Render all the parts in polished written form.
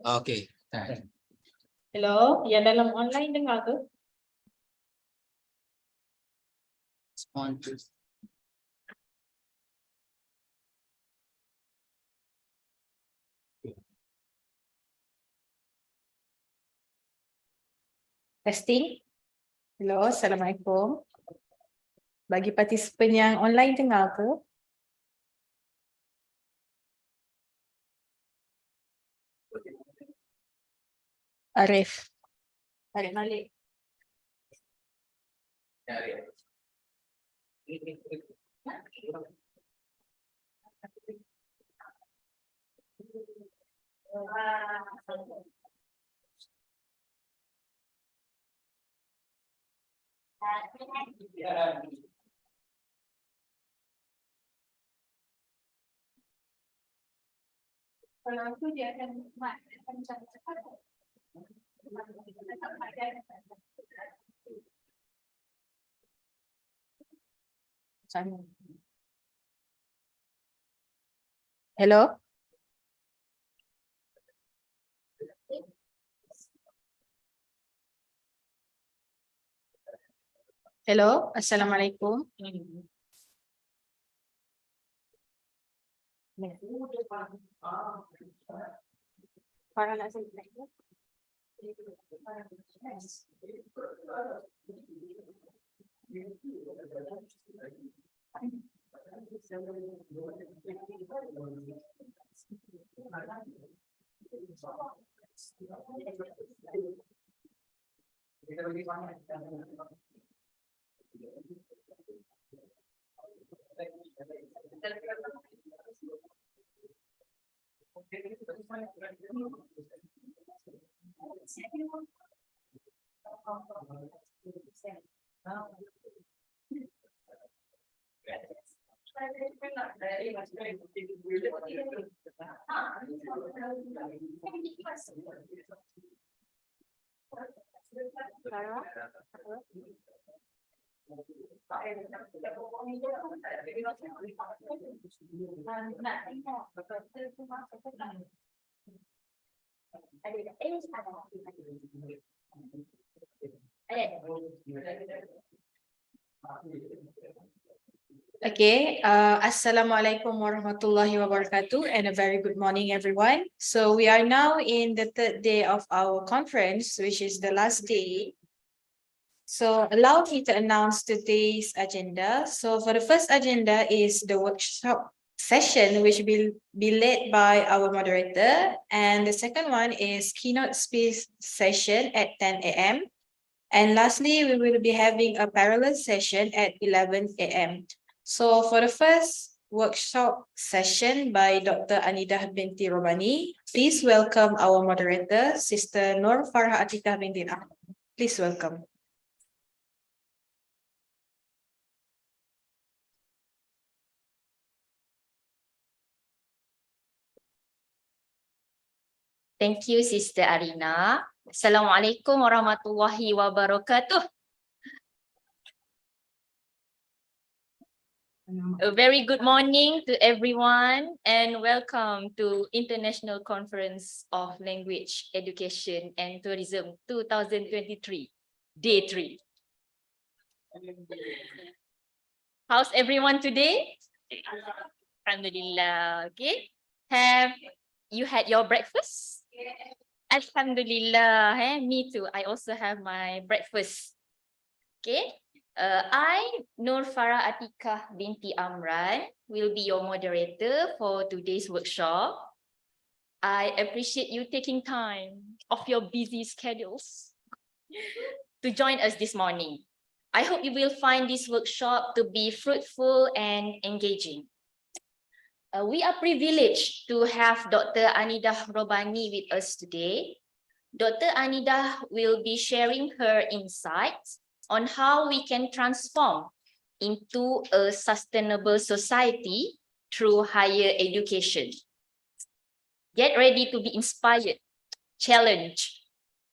Okay. Hello, yang dalam online dengar ke? Testing. Hello, Assalamualaikum. Bagi partisipan yang online dengar ke? Arif. Tarik balik. Kalau aku dia akan cepat. Hello. Hello, Assalamualaikum. Para nak Okay, Assalamualaikum warahmatullahi wabarakatuh and a very good morning everyone. So we are now in the third day of our conference, which is the last day. So allow me to announce today's agenda. So for the first agenda is the workshop session, which will be led by our moderator. And the second one is keynote speech session at 10 a.m. And lastly, we will be having a parallel session at 11 a.m. So for the first workshop session by Dr. Anidah binti Robani, please welcome our moderator, Sister Nur Farah Atikah binti Ahmad. Please welcome. Thank you, Sister Arina. Assalamualaikum warahmatullahi wabarakatuh. A very good morning to everyone and welcome to International Conference of Language Education and Tourism 2023, Day 3. How's everyone today? Alhamdulillah. Okay. Have you had your breakfast? Alhamdulillah. Me too. I also have my breakfast. Okay. I, Nur Farah Atikah binti Amran, will be your moderator for today's workshop. I appreciate you taking time off your busy schedules to join us this morning. I hope you will find this workshop to be fruitful and engaging. We are privileged to have Dr. Anidah Robani with us today. Dr. Anidah will be sharing her insights on how we can transform into a sustainable society through higher education. Get ready to be inspired, challenged,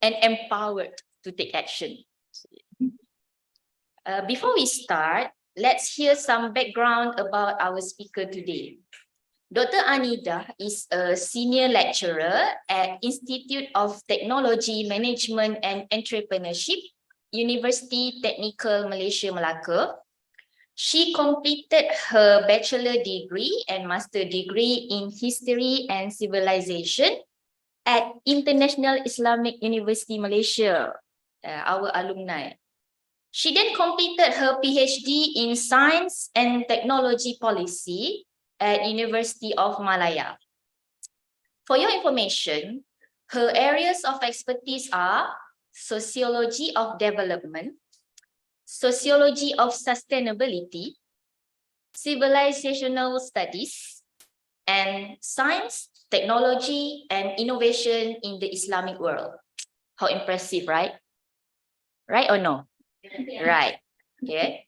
and empowered to take action. Before we start, let's hear some background about our speaker today. Dr. Anida is a senior lecturer at Institute of Technology, Management and Entrepreneurship, University Technical Malaysia Melaka. She completed her bachelor degree and master degree in History and Civilization at International Islamic University Malaysia, our alumni. She then completed her PhD in Science and Technology Policy at University of Malaya. For your information, her areas of expertise are Sociology of Development, Sociology of Sustainability, Civilizational Studies, and Science, Technology, and Innovation in the Islamic world. How impressive, right? Right or no? Right. Okay.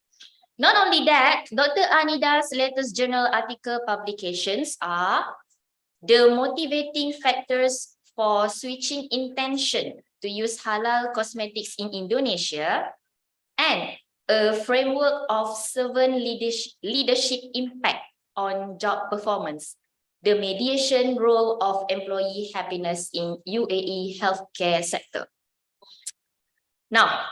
Not only that, Dr. Anida's latest journal article publications are The Motivating Factors for Switching Intention to Use Halal Cosmetics in Indonesia and a framework of servant leadership impact on job performance, the mediation role of employee happiness in UAE healthcare sector. Now,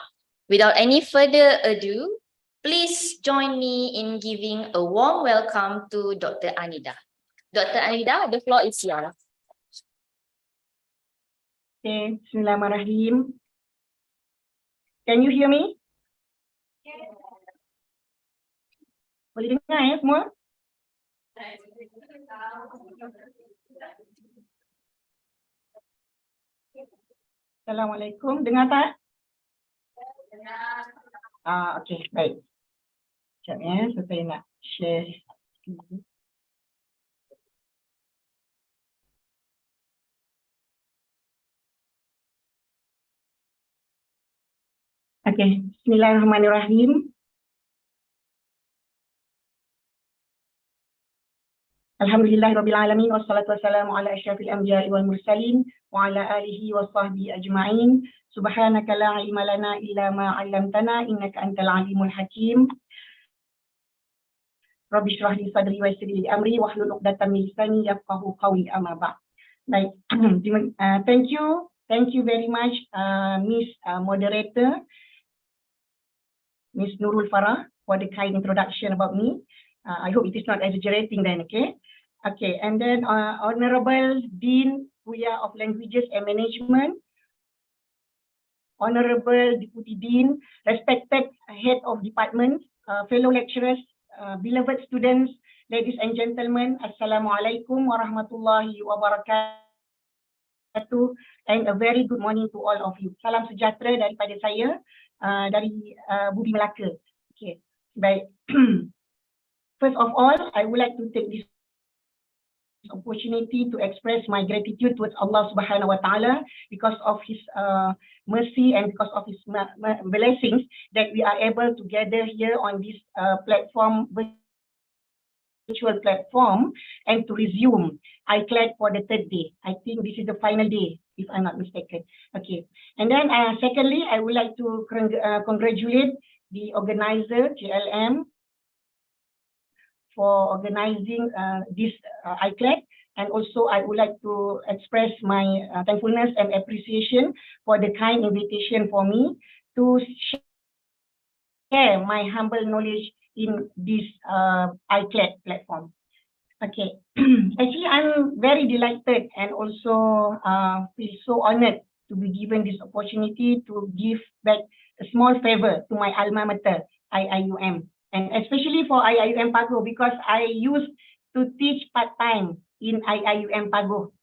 without any further ado, please join me in giving a warm welcome to Dr. Anida. Dr. Anida, the floor is yours. Okay, Bismillahirrahmanirrahim. Can you hear me? Boleh dengar ya semua? Assalamualaikum, dengar tak? Okey, baik. Sekejap ya, saya nak share. Okey, Bismillahirrahmanirrahim. Alhamdulillahirabbil alamin wassalatu wassalamu ala asyrafil anbiya'i wal mursalin wa ala alihi wa sahbihi ajma'in. Subhanaka la ilma lana illa ma 'allamtana innaka antal alimul hakim. Rabbi shrah li sadri wa yassir li amri wahlul 'uqdatam min lisani yafqahu qawli amma ba'd. Baik. Thank you very much Miss Moderator, Miss Nurul Farah, for the kind introduction about me. I hope it is not exaggerating then, okay? Okay, and then Honorable Dean Kuya of Languages and Management, Honorable Deputy Dean, respected Head of Department, fellow lecturers, beloved students, ladies and gentlemen, Assalamualaikum warahmatullahi wabarakatuh, and a very good morning to all of you. Salam sejahtera daripada saya, dari Bumi Melaka. Okay, baik. First of all, I would like to take this opportunity to express my gratitude towards Allah Subhanahu wa Ta'ala because of His mercy and because of His blessings that we are able to gather here on this platform, virtual platform, and to resume ICLET for the third day. I think this is the final day, if I'm not mistaken. Okay, and then secondly, I would like to congratulate the organizer, JLM, for organizing this ICLET, and also I would like to express my thankfulness and appreciation for the kind invitation for me to share my humble knowledge in this ICLET platform. Okay, actually I'm very delighted and also feel so honored to be given this opportunity to give back a small favor to my alma mater, IIUM. And especially for IIUM Pago, because I used to teach part-time in IIUM Pago.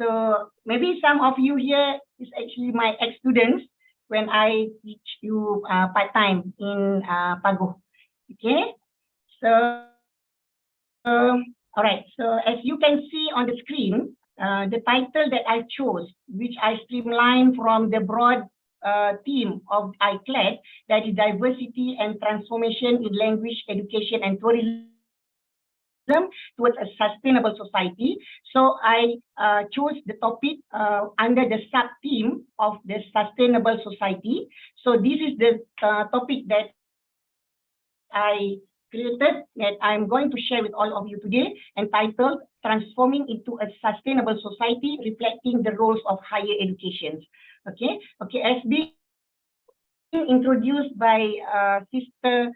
So maybe some of you here is actually my ex-students when I teach you part-time in Pago. Okay, so all right. So as you can see on the screen, the title that I chose, which I streamlined from the broad theme of ICLET, that is diversity and transformation in language, education and tourism towards a sustainable society. So I chose the topic under the sub-theme of the sustainable society. So this is the topic that I created that I'm going to share with all of you today, entitled Transforming into a Sustainable Society, Reflecting the Roles of Higher Education. Okay, as being introduced by Sister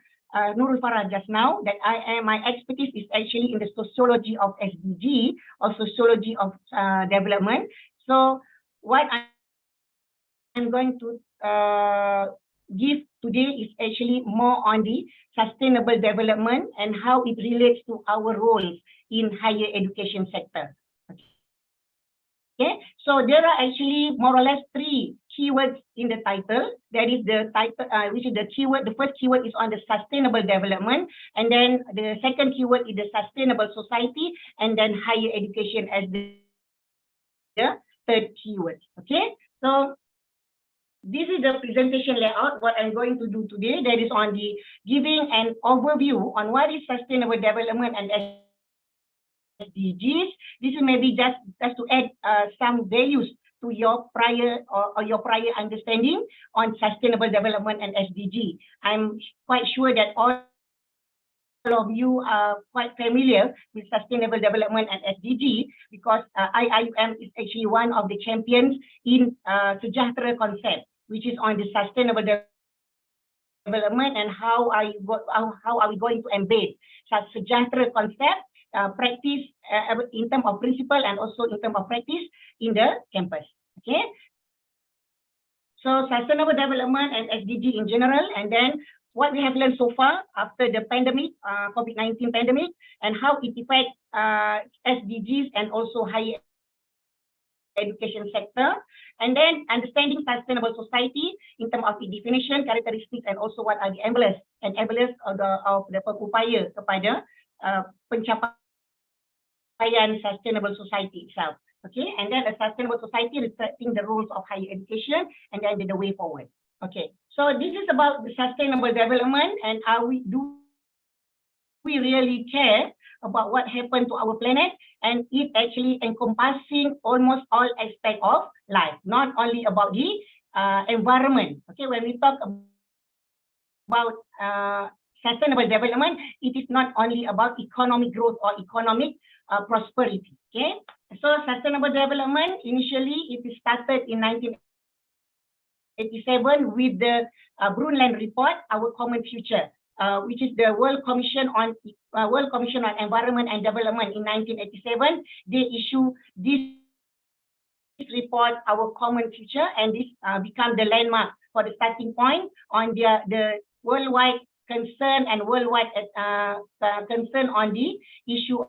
Nurul Farah just now, that my expertise is actually in the sociology of SDG, or sociology of development. So what I'm going to give today is actually more on the sustainable development and how it relates to our roles in higher education sector. Okay, so there are actually more or less 3 keywords in the title. That is the title, which is the keyword. The first keyword is on the sustainable development, and then the second keyword is the sustainable society, and then higher education as the third keyword. Okay, so this is the presentation layout. What I'm going to do today, that is on the giving an overview on what is sustainable development and SDGs. This is maybe just to add some values to your prior or your prior understanding on sustainable development and SDG. I'm quite sure that all of you are quite familiar with sustainable development and SDG, because IIUM is actually one of the champions in Sejahtera concept, which is on the sustainable development and how are we going to embed such Sejahtera concept practice in terms of principle and also in terms of practice in the campus. Okay, so sustainable development and SDG in general, and then what we have learned so far after the pandemic, COVID-19 pandemic, and how it affects SDGs and also higher education sector, and then understanding sustainable society in terms of the definition, characteristics, and also what are the enablers of the pengupaya kepada pencapaian sustainable society itself. Okay, and then a sustainable society reflecting the rules of higher education, and then the way forward. Okay, so this is about the sustainable development, and do we really care about what happened to our planet, and it actually encompassing almost all aspects of life, not only about the environment. Okay, when we talk about sustainable development, it is not only about economic growth or economic prosperity. Okay, so sustainable development, initially it started in 1987 with the Brundtland Report, Our Common Future, which is the World Commission on Environment and Development in 1987. They issue this report, Our Common Future, and this become the landmark for the starting point on the worldwide concern and worldwide concern on the issue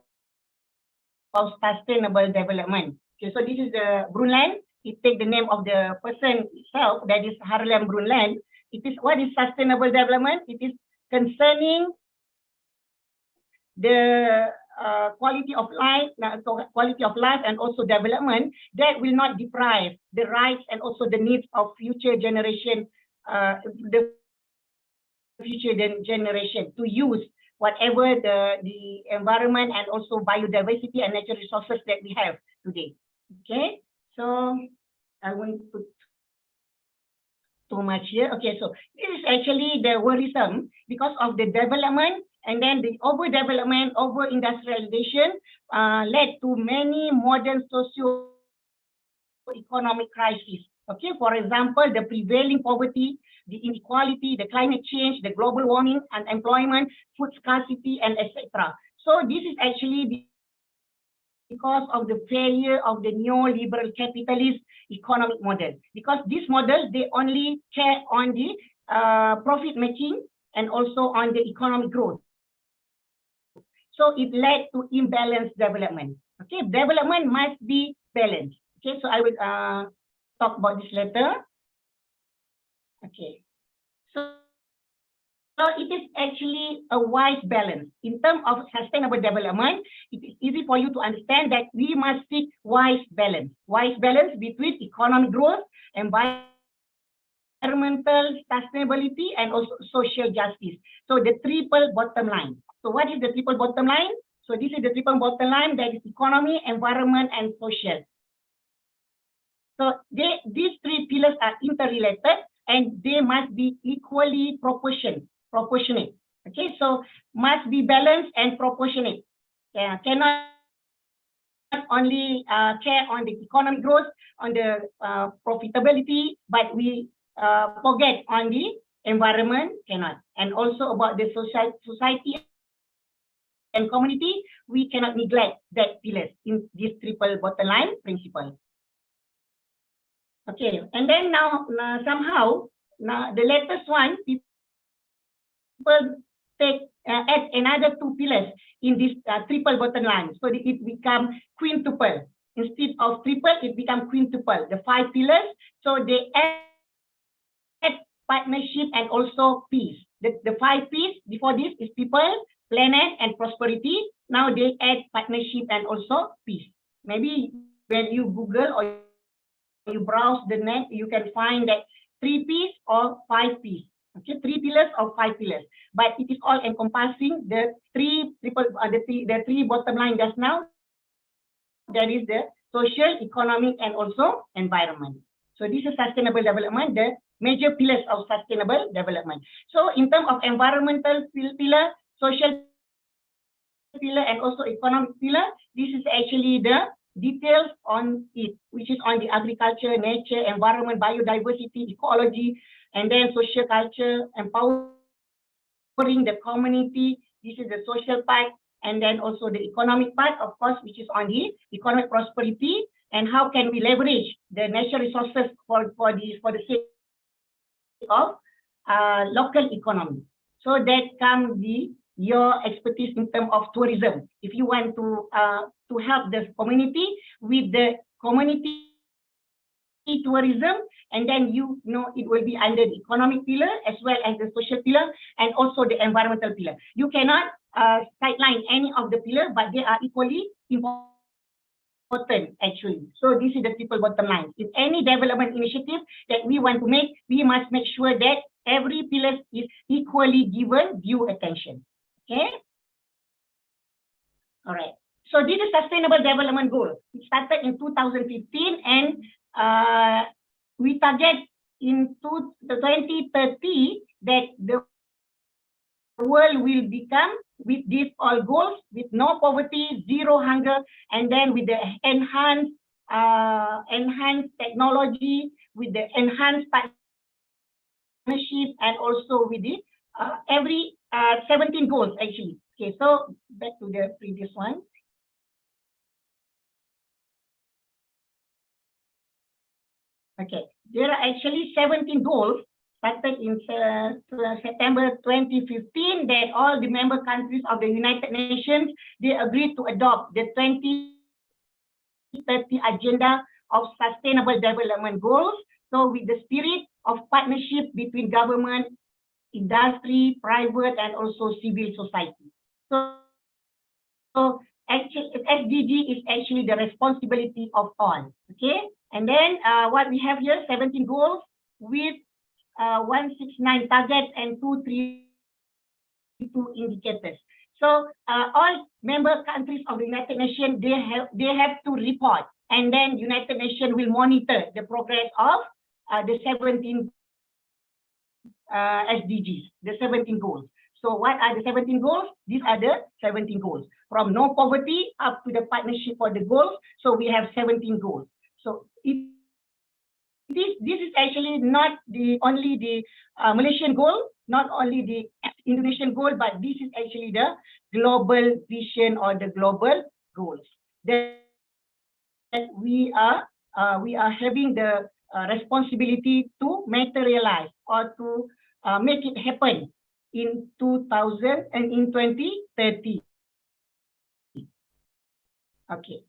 of sustainable development. Okay, so this is the Brundtland. It takes the name of the person itself, that is Harlem Brundtland. It is what is sustainable development? It is concerning the quality of life and also development that will not deprive the rights and also the needs of future generation, to use whatever the environment and also biodiversity and natural resources that we have today. Okay, so I won't put too much here. Okay, so this is actually the worrisome because of the development, and then the overdevelopment, over-industrialization led to many modern socio-economic crises. Okay, for example, the prevailing poverty, the inequality, the climate change, the global warming, unemployment, food scarcity, and etc. So this is actually because of the failure of the neoliberal capitalist economic model. Because this model, they only care on the profit making and also on the economic growth. So it led to imbalanced development. Okay, development must be balanced. Okay, so I will talk about this later. Okay, so it is actually a wise balance. In terms of sustainable development, it is easy for you to understand that we must seek wise balance between economic growth, environmental sustainability, and also social justice. So the triple bottom line. So what is the triple bottom line? So this is the triple bottom line, that is economy, environment, and social. So these 3 pillars are interrelated, and they must be equally proportionate. Okay, so must be balanced and proportionate. Cannot only care on the economic growth, on the profitability, but we forget on the environment, cannot. And also about the society and community, we cannot neglect that pillars in this triple bottom line principle. Okay, and then now somehow the latest one, people take add another two pillars in this triple bottom line, so that it become quintuple. Instead of triple, it become quintuple. The 5 pillars, so they add partnership and also peace. The 5 P's before this is people, planet, and prosperity. Now they add partnership and also peace. Maybe when you Google or you browse the net, you can find that 3 P's or 5 P's. Okay, 3 pillars or 5 pillars, but it is all encompassing the three bottom line just now. That is the social, economic, and also environment. So this is sustainable development, the major pillars of sustainable development. So in terms of environmental pillar, social pillar, and also economic pillar, this is actually the details on it, which is on the agriculture, nature, environment, biodiversity, ecology, and then social culture, empowering the community. This is the social part, and then also the economic part, of course, which is on the economic prosperity, and how can we leverage the natural resources for the sake of local economy. So that comes your expertise in terms of tourism. If you want to help the community with the community tourism, and then you know it will be under the economic pillar as well as the social pillar and also the environmental pillar. You cannot sideline any of the pillar, but they are equally important actually. So this is the triple bottom line. If any development initiative that we want to make, we must make sure that every pillar is equally given due attention. Okay. All right. So this is sustainable development goal. It started in 2015, and we target in 2030 that the world will become with these all goals, with no poverty, zero hunger, and then with the enhanced technology, with the enhanced partnership, and also with the every 17 goals actually. Okay, so back to the previous one. Okay, there are actually 17 goals started in September 2015 that all the member countries of the United Nations, they agreed to adopt the 2030 Agenda of Sustainable Development Goals. So with the spirit of partnership between government, industry, private, and also civil society. So actually, SDG is actually the responsibility of all. Okay, and then what we have here, 17 goals with 169 targets and 232 indicators. So all member countries of the United Nations, they have to report, and then United Nations will monitor the progress of the 17 SDGs, the 17 goals. So what are the 17 goals? These are the 17 goals. From no poverty up to the partnership for the goals. So we have 17 goals. So this is actually not only the Malaysian goal, not only the Indonesian goal, but this is actually the global vision or the global goals that we are having the responsibility to materialize or to make it happen in 2000 and in 2030. Okay.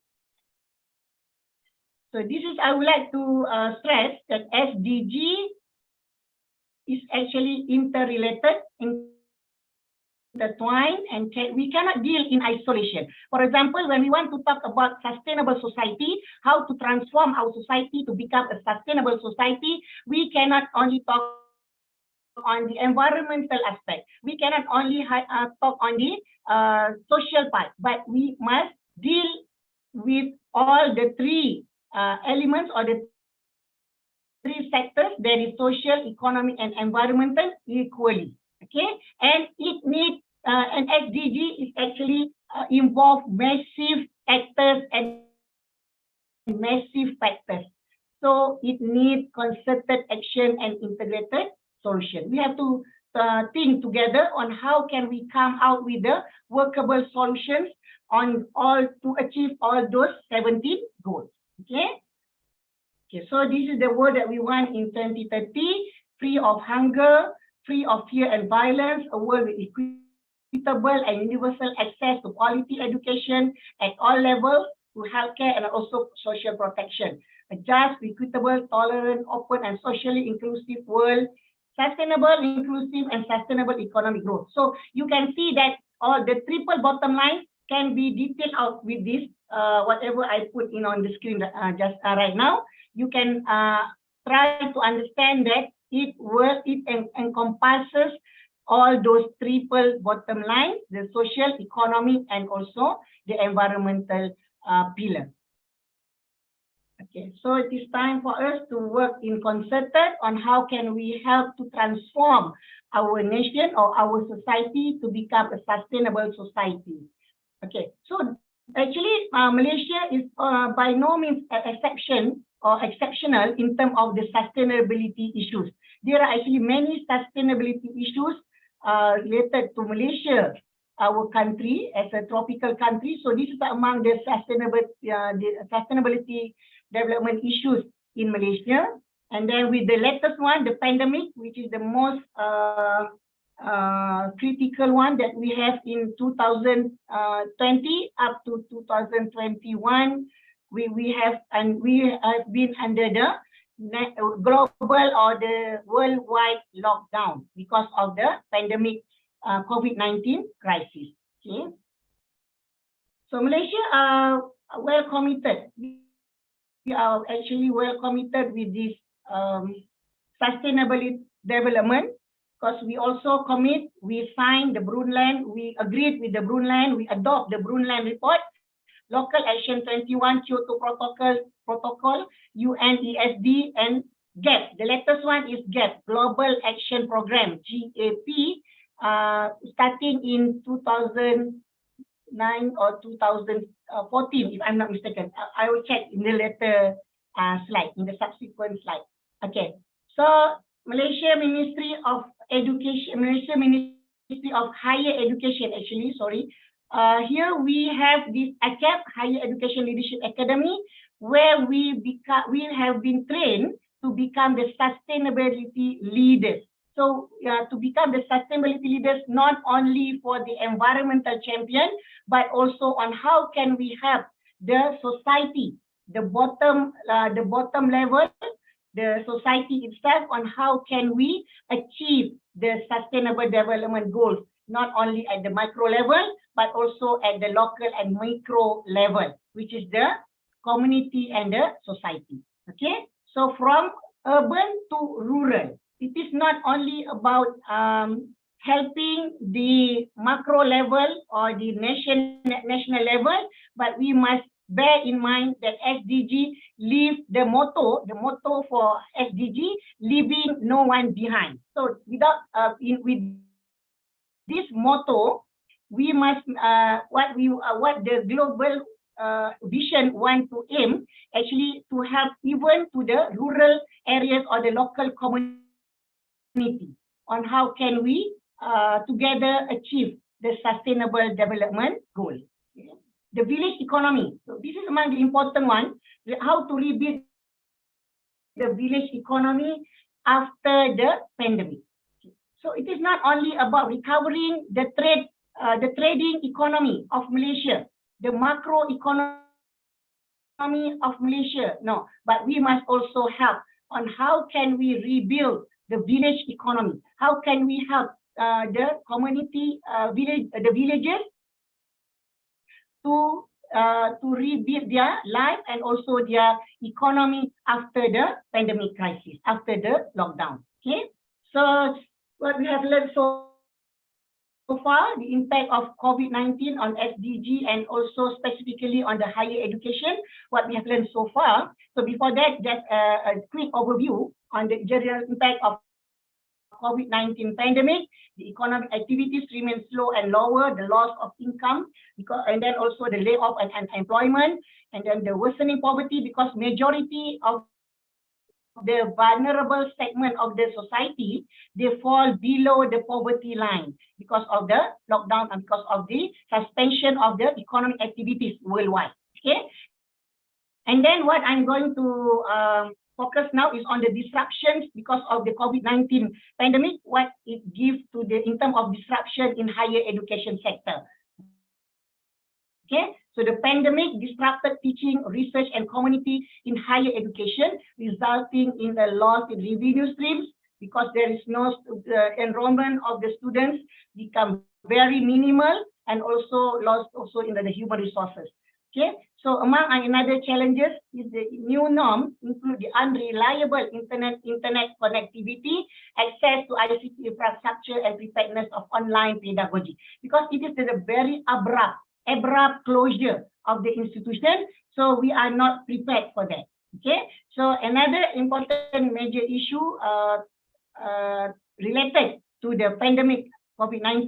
So this is, I would like to stress that SDG is actually interrelated, intertwined, and we cannot deal in isolation. For example, when we want to talk about sustainable society, how to transform our society to become a sustainable society, we cannot only talk on the environmental aspect. We cannot only talk on the social part, but we must deal with all the three elements or the three sectors, that is social, economic, and environmental equally. Okay, and it needs an SDG is actually involve massive actors and massive factors. So it needs concerted action and integrated solution. We have to think together on how can we come out with the workable solutions on all to achieve all those 17 goals. Okay. Okay, so this is the world that we want in 2030, free of hunger, free of fear and violence, a world with equitable and universal access to quality education at all levels, to healthcare and also social protection. A just, equitable, tolerant, open and socially inclusive world, sustainable, inclusive and sustainable economic growth. So you can see that all the triple bottom line can be detailed out with this, whatever I put in on the screen just right now. You can try to understand that it encompasses all those triple bottom lines, the social, economic, and also the environmental pillar. Okay, so it is time for us to work in concerted on how can we help to transform our nation or our society to become a sustainable society. Okay, so actually Malaysia is by no means an exception or exceptional in terms of the sustainability issues. There are actually many sustainability issues related to Malaysia, our country as a tropical country. So this is among the sustainability development issues in Malaysia. And then with the latest one, the pandemic, which is the most critical one that we have in 2020 up to 2021, we have been under the global or the worldwide lockdown because of the pandemic COVID-19 crisis. Okay, so Malaysia are well committed. We are actually well committed with this sustainable development, because we also commit, we signed the Brundtland, we agreed with the Brundtland, we adopt the Brundtland report, Local Action 21, Kyoto Protocol, UNESD, and GAP. The latest one is GAP, Global Action Program, GAP, starting in 2009 or 2014, if I'm not mistaken. I will check in the later slide, in the subsequent slide. Okay, so Malaysia Ministry of Education, Malaysia Ministry of Higher Education, actually, sorry. Here we have this ACAP, Higher Education Leadership Academy, where we have been trained to become the sustainability leaders. So to become the sustainability leaders, not only for the environmental champion, but also on how can we help the society, the bottom level, the society itself, on how can we achieve the sustainable development goals, not only at the micro level, but also at the local and micro level, which is the community and the society. Okay, so from urban to rural, it is not only about helping the macro level or the national level, but we must bear in mind that SDG leave the motto for SDG, leaving no one behind. So without with this motto, we must what the global vision want to aim actually to help even to the rural areas or the local community on how can we together achieve the sustainable development goal. The village economy. So this is among the important one, how to rebuild the village economy after the pandemic. So it is not only about recovering the trading economy of Malaysia, the macro economy of Malaysia, no, but we must also help on how can we rebuild the village economy. How can we help the community, the villages to rebuild their life and also their economy after the pandemic crisis, after the lockdown. Okay, so what we have learned so far, the impact of COVID-19 on SDG and also specifically on the higher education, what we have learned so far. So before that, just a quick overview on the general impact of COVID-19 pandemic, the economic activities remain slow and lower, the loss of income, and then also the layoff and unemployment, and then the worsening poverty, because majority of the vulnerable segment of the society, they fall below the poverty line because of the lockdown and because of the suspension of the economic activities worldwide. Okay, and then what I'm going to focus now is on the disruptions because of the COVID-19 pandemic, what it gives to the in terms of disruption in higher education sector. Okay, so the pandemic disrupted teaching, research, and community in higher education, resulting in a loss in revenue streams because there is no enrollment of the students become very minimal, and also loss also in the human resources. Okay, so among another challenges is the new norm include the unreliable internet connectivity, access to ICT infrastructure, and preparedness of online pedagogy, because it is a very abrupt closure of the institution, so we are not prepared for that. Okay, so another important major issue related to the pandemic COVID-19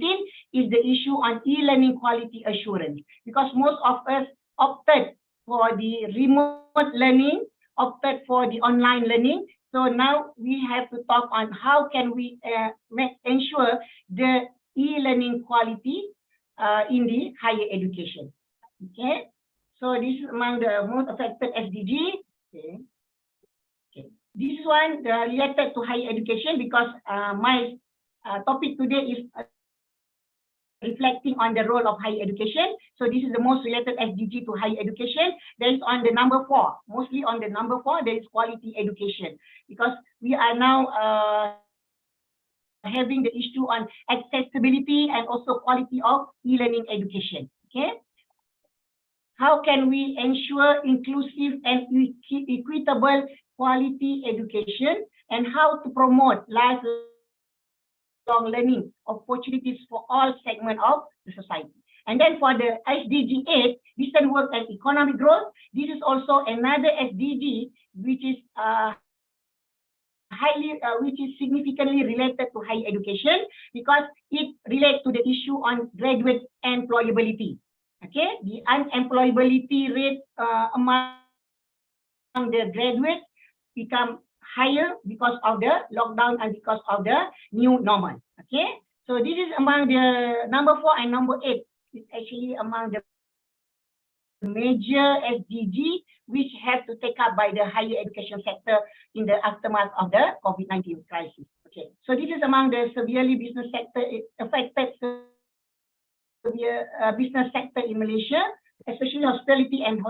is the issue on e-learning quality assurance, because most of us opted for the remote learning, opted for the online learning. So now we have to talk on how can we ensure the e-learning quality in the higher education. Okay, so this is among the most affected SDG. Okay. Okay. This one related to higher education because my topic today is reflecting on the role of higher education. So this is the most related SDG to higher education. There is on the number 4, mostly on the number 4, there is quality education, because we are now having the issue on accessibility and also quality of e-learning education. Okay, how can we ensure inclusive and equitable quality education, and how to promote lifelong learning opportunities for all segments of the society. And then for the SDG 8, decent work and economic growth, this is also another SDG which is which is significantly related to higher education, because it relates to the issue on graduate employability. Okay, the unemployability rate among the graduates become higher because of the lockdown and because of the new normal. Okay, so this is among the number 4 and number 8. It's actually among the major SDG which have to take up by the higher education sector in the aftermath of the COVID-19 crisis. Okay, so this is among the severely business sector affected severe business sector in Malaysia, especially hospitality and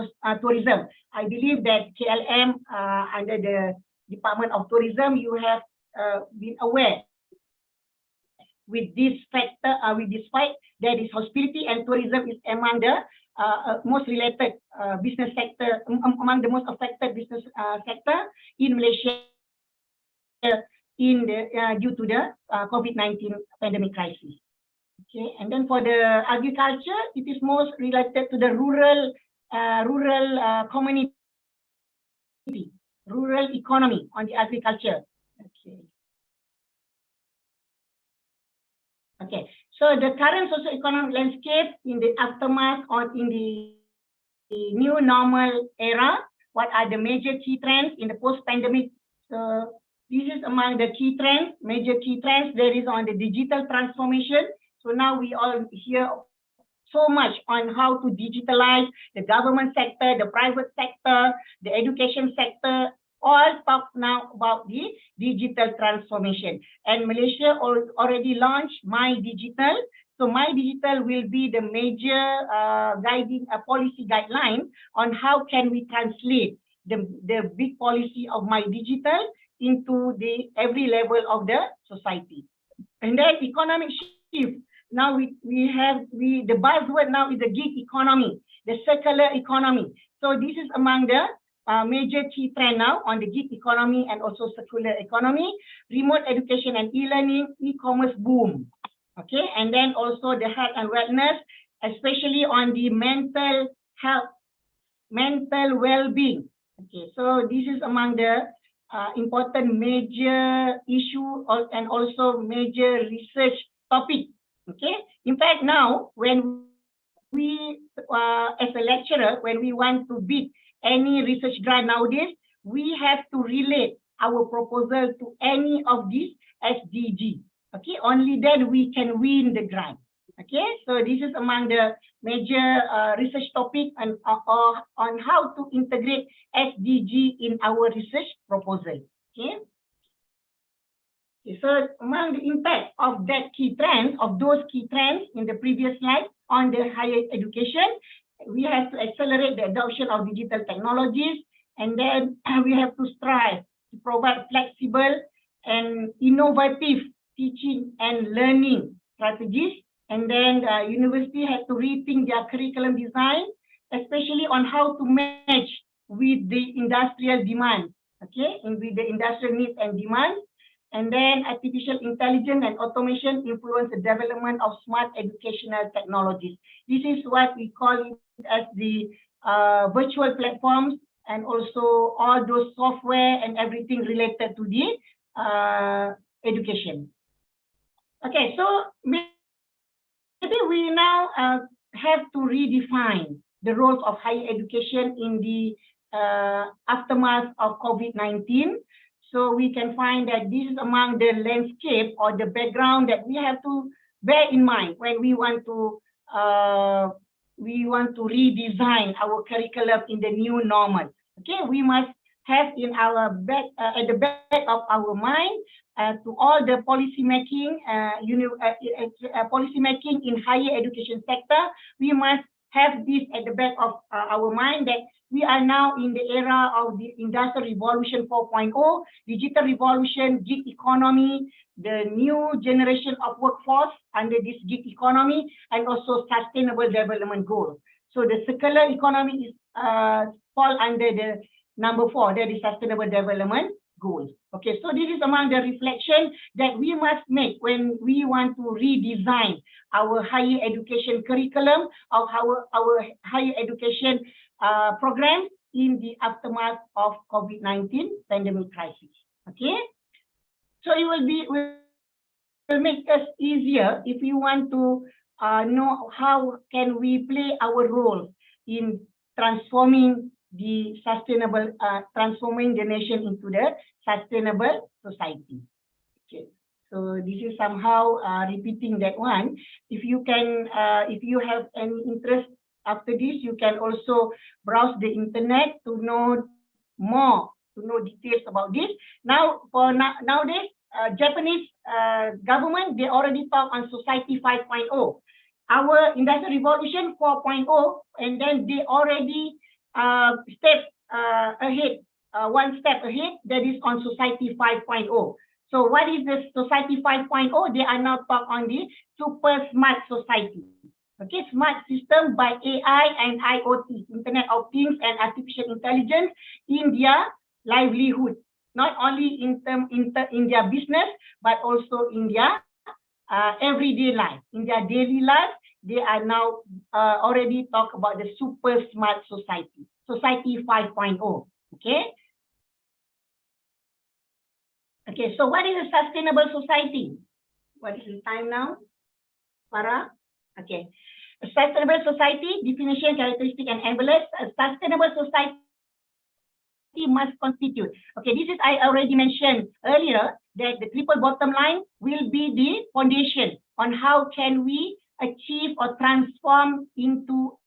tourism. I believe that KLM under the Department of Tourism, you have been aware with this factor, with this fight, that is hospitality and tourism is among the most related business sector, among the most affected business sector in Malaysia in the due to the COVID-19 pandemic crisis. Okay, and then for the agriculture, it is most related to the rural community, rural economy on the agriculture. Okay. Okay, so the current socio-economic landscape in the aftermath or in the new normal era, what are the major key trends in the post-pandemic? So this is among the key trends, major key trends. There is on the digital transformation. So now we all hear so much on how to digitalize the government sector, the private sector, the education sector. All talk now about the digital transformation. And Malaysia already launched My Digital. So My Digital will be the major guiding policy guideline on how can we translate the big policy of My Digital into the every level of the society. And then economic shift. Now the buzzword now is the gig economy, the circular economy. So this is among the major key trend now on the gig economy and also circular economy, remote education and e-learning, e-commerce boom. Okay, and then also the health and wellness, especially on the mental health, mental well-being. Okay, so this is among the important major issue and also major research topic. Okay. In fact, now when we, as a lecturer, when we want to bid any research grant nowadays, we have to relate our proposal to any of these SDG. Okay, only then we can win the grant. Okay, so this is among the major research topic and on how to integrate SDG in our research proposal. Okay. So among the impact of that key trends, of those key trends in the previous slide on the higher education, we have to accelerate the adoption of digital technologies, and then we have to strive to provide flexible and innovative teaching and learning strategies. And then the university has to rethink their curriculum design, especially on how to match with the industrial demand, okay, and with the industrial needs and demands. And then artificial intelligence and automation influence the development of smart educational technologies. This is what we call it as the virtual platforms, and also all those software and everything related to the education. Okay, so maybe we now have to redefine the roles of higher education in the aftermath of COVID-19. So we can find that this is among the landscape or the background that we have to bear in mind when we want to redesign our curriculum in the new normal. Okay, we must have in our back at the back of our mind to all the policy making, policy making in higher education sector. We must have this at the back of our mind that we are now in the era of the Industrial Revolution 4.0, digital revolution, gig economy, the new generation of workforce under this gig economy, and also sustainable development goals. So the circular economy is fall under the number 4, that is sustainable development goals. Okay, so this is among the reflection that we must make when we want to redesign our higher education curriculum of our higher education programs in the aftermath of COVID-19 pandemic crisis. Okay, so it will make us easier if we want to know how can we play our role in transforming the sustainable, transforming the nation into the sustainable society. Okay, so this is somehow repeating that one. If you can, if you have any interest after this, you can also browse the internet to know more, to know details about this. Now, for nowadays, Japanese government, they already talk on Society 5.0. Our Industrial Revolution 4.0, and then they already step ahead, one step ahead, that is on Society 5.0. So what is the Society 5.0? They are now talk on the super smart society. Okay, smart system by AI and IoT, Internet of Things and artificial intelligence in their livelihood, not only in their business, but also in their everyday life. In their daily life, they are now already talk about the super smart society, Society 5.0. Okay. Okay, so what is a sustainable society? What is the time now, Farah? Okay. A sustainable society, definition, characteristic, and envelopes. A sustainable society must constitute. Okay, this is I already mentioned earlier that the triple bottom line will be the foundation on how can we achieve or transform into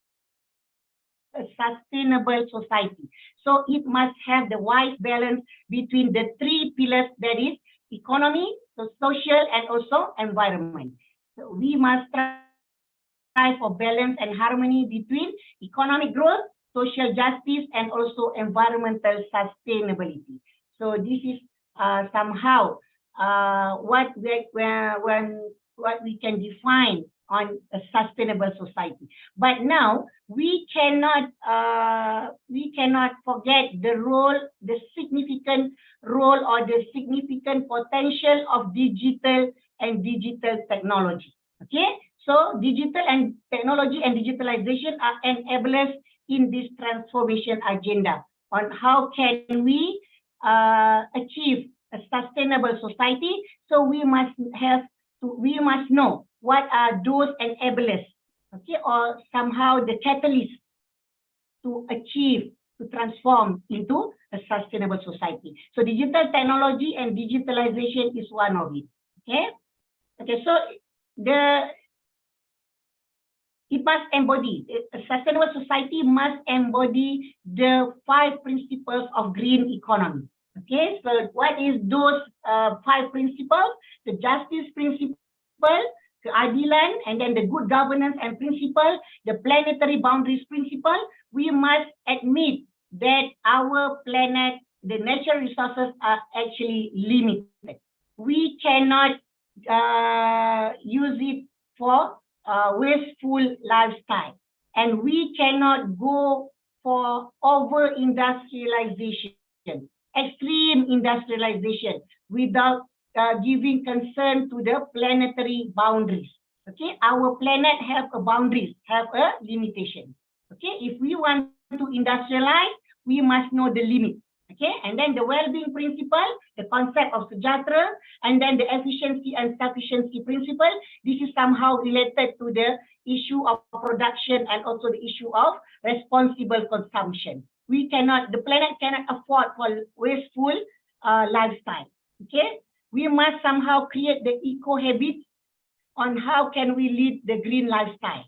a sustainable society. So it must have the wise balance between the 3 pillars, that is economy, the social, and also environment. So we must strive for balance and harmony between economic growth, social justice, and also environmental sustainability. So this is somehow what we can define on a sustainable society. But now we cannot forget the role, the significant role or the significant potential of digital and digital technology. Okay, so digital and technology and digitalization are enablers in this transformation agenda on how can we achieve a sustainable society, so we must know what are those enablers, okay, or somehow the catalyst to achieve, to transform into a sustainable society. So digital technology and digitalization is one of it. Okay. Okay. So it must embody, a sustainable society must embody the 5 principles of green economy. Okay, so what is those 5 principles? The justice principle, keadilan, and then the good governance and principle, the planetary boundaries principle. We must admit that our planet, the natural resources are actually limited. We cannot use it for wasteful lifestyle, and we cannot go for over-industrialization, extreme industrialization, without giving concern to the planetary boundaries. Okay, our planet have a boundaries, have a limitation. Okay, if we want to industrialize, we must know the limit. Okay, and then the well-being principle, the concept of sejahtera, and then the efficiency and sufficiency principle. This is somehow related to the issue of production and also the issue of responsible consumption. The planet cannot afford for wasteful lifestyle. Okay, we must somehow create the eco habits on how can we lead the green lifestyle.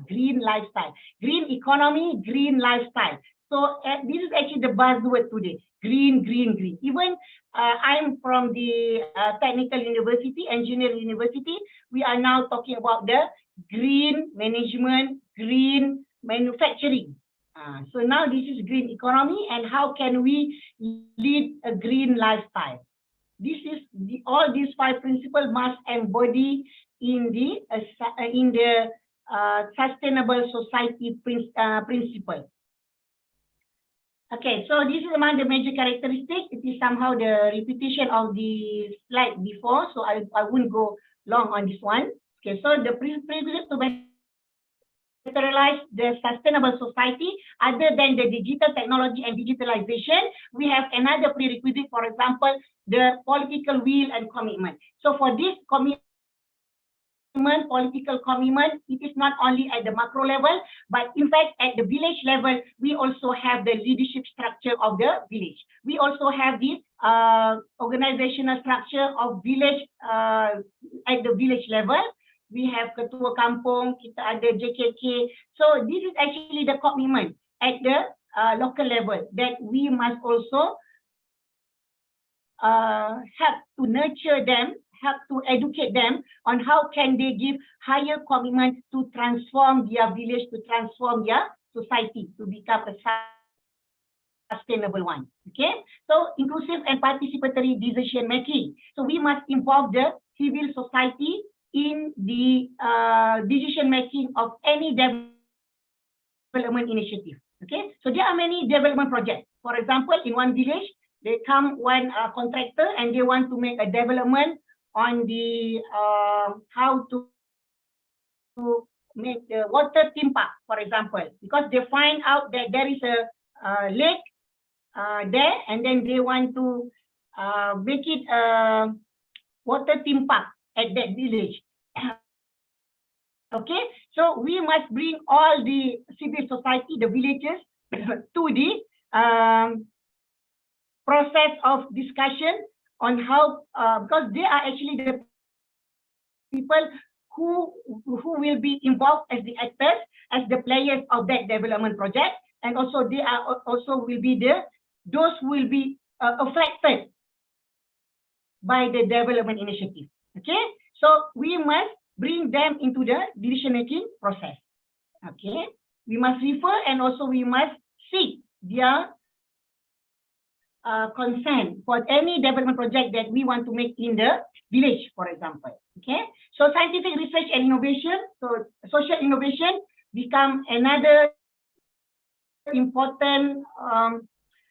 Green lifestyle, green economy, green lifestyle. So this is actually the buzzword today. Green, green, green. Even I'm from the technical university, engineering university. We are now talking about the green management, green manufacturing. So now this is green economy, and how can we lead a green lifestyle? This is all these 5 principles must embody in the sustainable society principle. Okay, so this is among the major characteristics. It is somehow the repetition of the slide before, so I won't go long on this one. Okay, so the prerequisite to materialize the sustainable society, other than the digital technology and digitalization, we have another prerequisite, for example, the political will and commitment. So for this political commitment, it is not only at the macro level, but in fact at the village level, we also have the leadership structure of the village. We also have the organizational structure of village at the village level. We have Ketua Kampung, kita ada JKK. So this is actually the commitment at the local level that we must also help to nurture them, help to educate them on how can they give higher commitment to transform their village, to transform their society, to become a sustainable one. Okay, so inclusive and participatory decision making. So we must involve the civil society in the decision making of any development initiative. Okay, so there are many development projects. For example, in one village, they come one contractor and they want to make a development on the how to make the water theme park, for example, because they find out that there is a lake there, and then they want to make it a water theme park at that village. Okay, so we must bring all the civil society, the villages, to the process of discussion on how, because they are actually the people who will be involved as the actors, as the players of that development project, and also they are also will be those who will be affected by the development initiative. Okay, so we must bring them into the decision-making process. Okay, we must refer and also we must seek their consent for any development project that we want to make in the village, for example. Okay, so scientific research and innovation, so social innovation become another important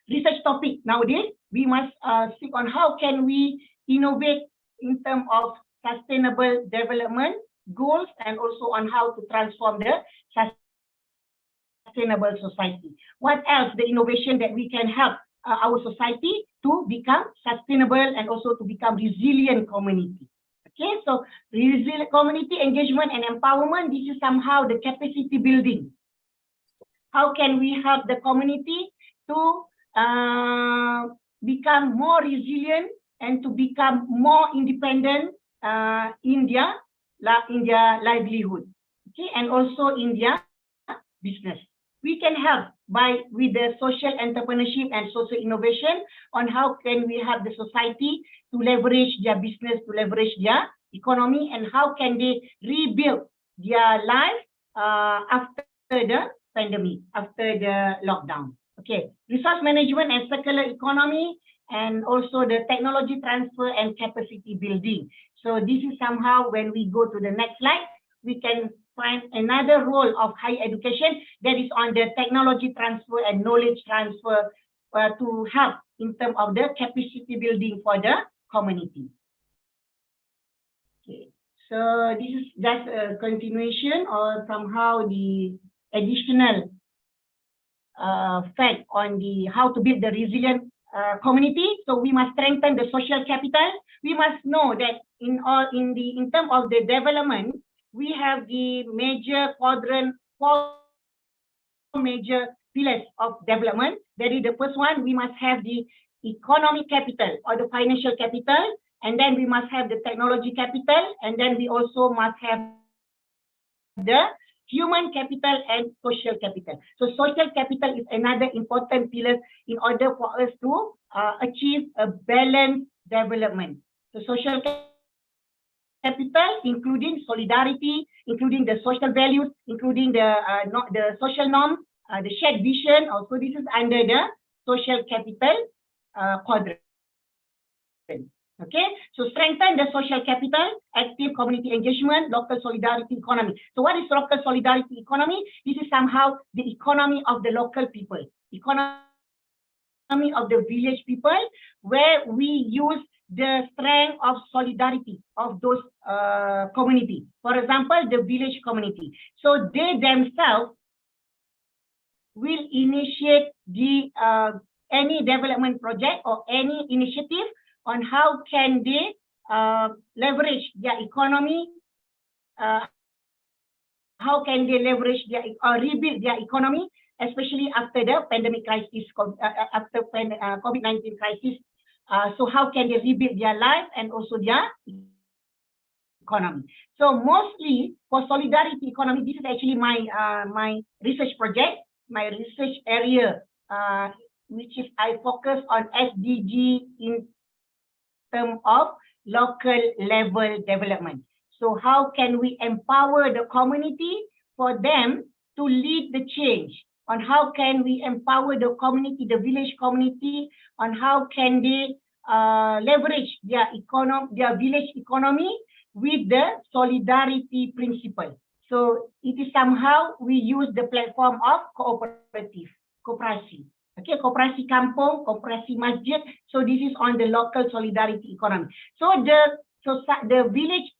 research topic nowadays. We must seek on how can we innovate in terms of sustainable development goals, and also on how to transform the sustainable society. What else the innovation that we can help our society to become sustainable and also to become resilient community. Okay, so resilient community engagement and empowerment, this is somehow the capacity building. How can we help the community to become more resilient and to become more independent in their livelihood, okay, and also in their business. We can help with the social entrepreneurship and social innovation on how can we help the society to leverage their business, to leverage their economy, and how can they rebuild their life after the pandemic, after the lockdown. Okay, resource management and circular economy, and also the technology transfer and capacity building. So this is somehow when we go to the next slide, we can find another role of higher education that is on the technology transfer and knowledge transfer to help in terms of the capacity building for the community. Okay, so this is just a continuation or somehow the additional fact on the how to build the resilient community. So we must strengthen the social capital. We must know that in terms of the development, we have the major quadrant, 4 major pillars of development. That is the first one, we must have the economic capital or the financial capital, and then we must have the technology capital, and then we also must have the human capital and social capital. So social capital is another important pillar in order for us to achieve a balanced development. So social capital, including solidarity, including the social values, including the social norms, the shared vision. Also, this is under the social capital quadrant. Okay, so strengthen the social capital, active community engagement, local solidarity economy. So what is local solidarity economy? This is somehow the economy of the local people, economy of the village people, where we use the strength of solidarity of those community. For example, the village community. So they themselves will initiate the any development project or any initiative on how can they leverage their economy, how can they leverage their rebuild their economy, especially after the pandemic crisis, after COVID-19 crisis. So how can they rebuild their life and also their economy? So mostly for solidarity economy, this is actually my research project, my research area, which is I focus on SDG in terms of local level development. So how can we empower the community for them to lead the change? On how can we empower the community, the village community, on how can they leverage their village economy with the solidarity principle. So it is somehow we use the platform of cooperative, kooperasi. Okay, kooperasi kampung, kooperasi masjid. So this is on the local solidarity economy. So the village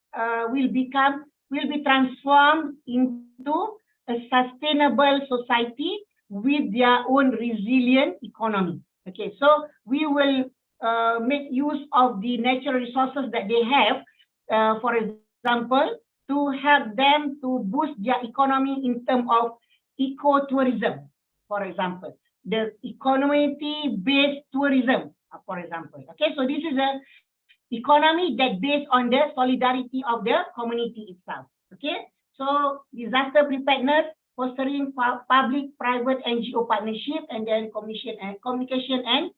will be transformed into a sustainable society with their own resilient economy. Okay, so we will make use of the natural resources that they have, for example, to help them to boost their economy in terms of ecotourism, for example, the community-based tourism, for example. Okay, so this is a economy that based on the solidarity of the community itself. Okay, so disaster preparedness, fostering public-private NGO partnership, and then communication and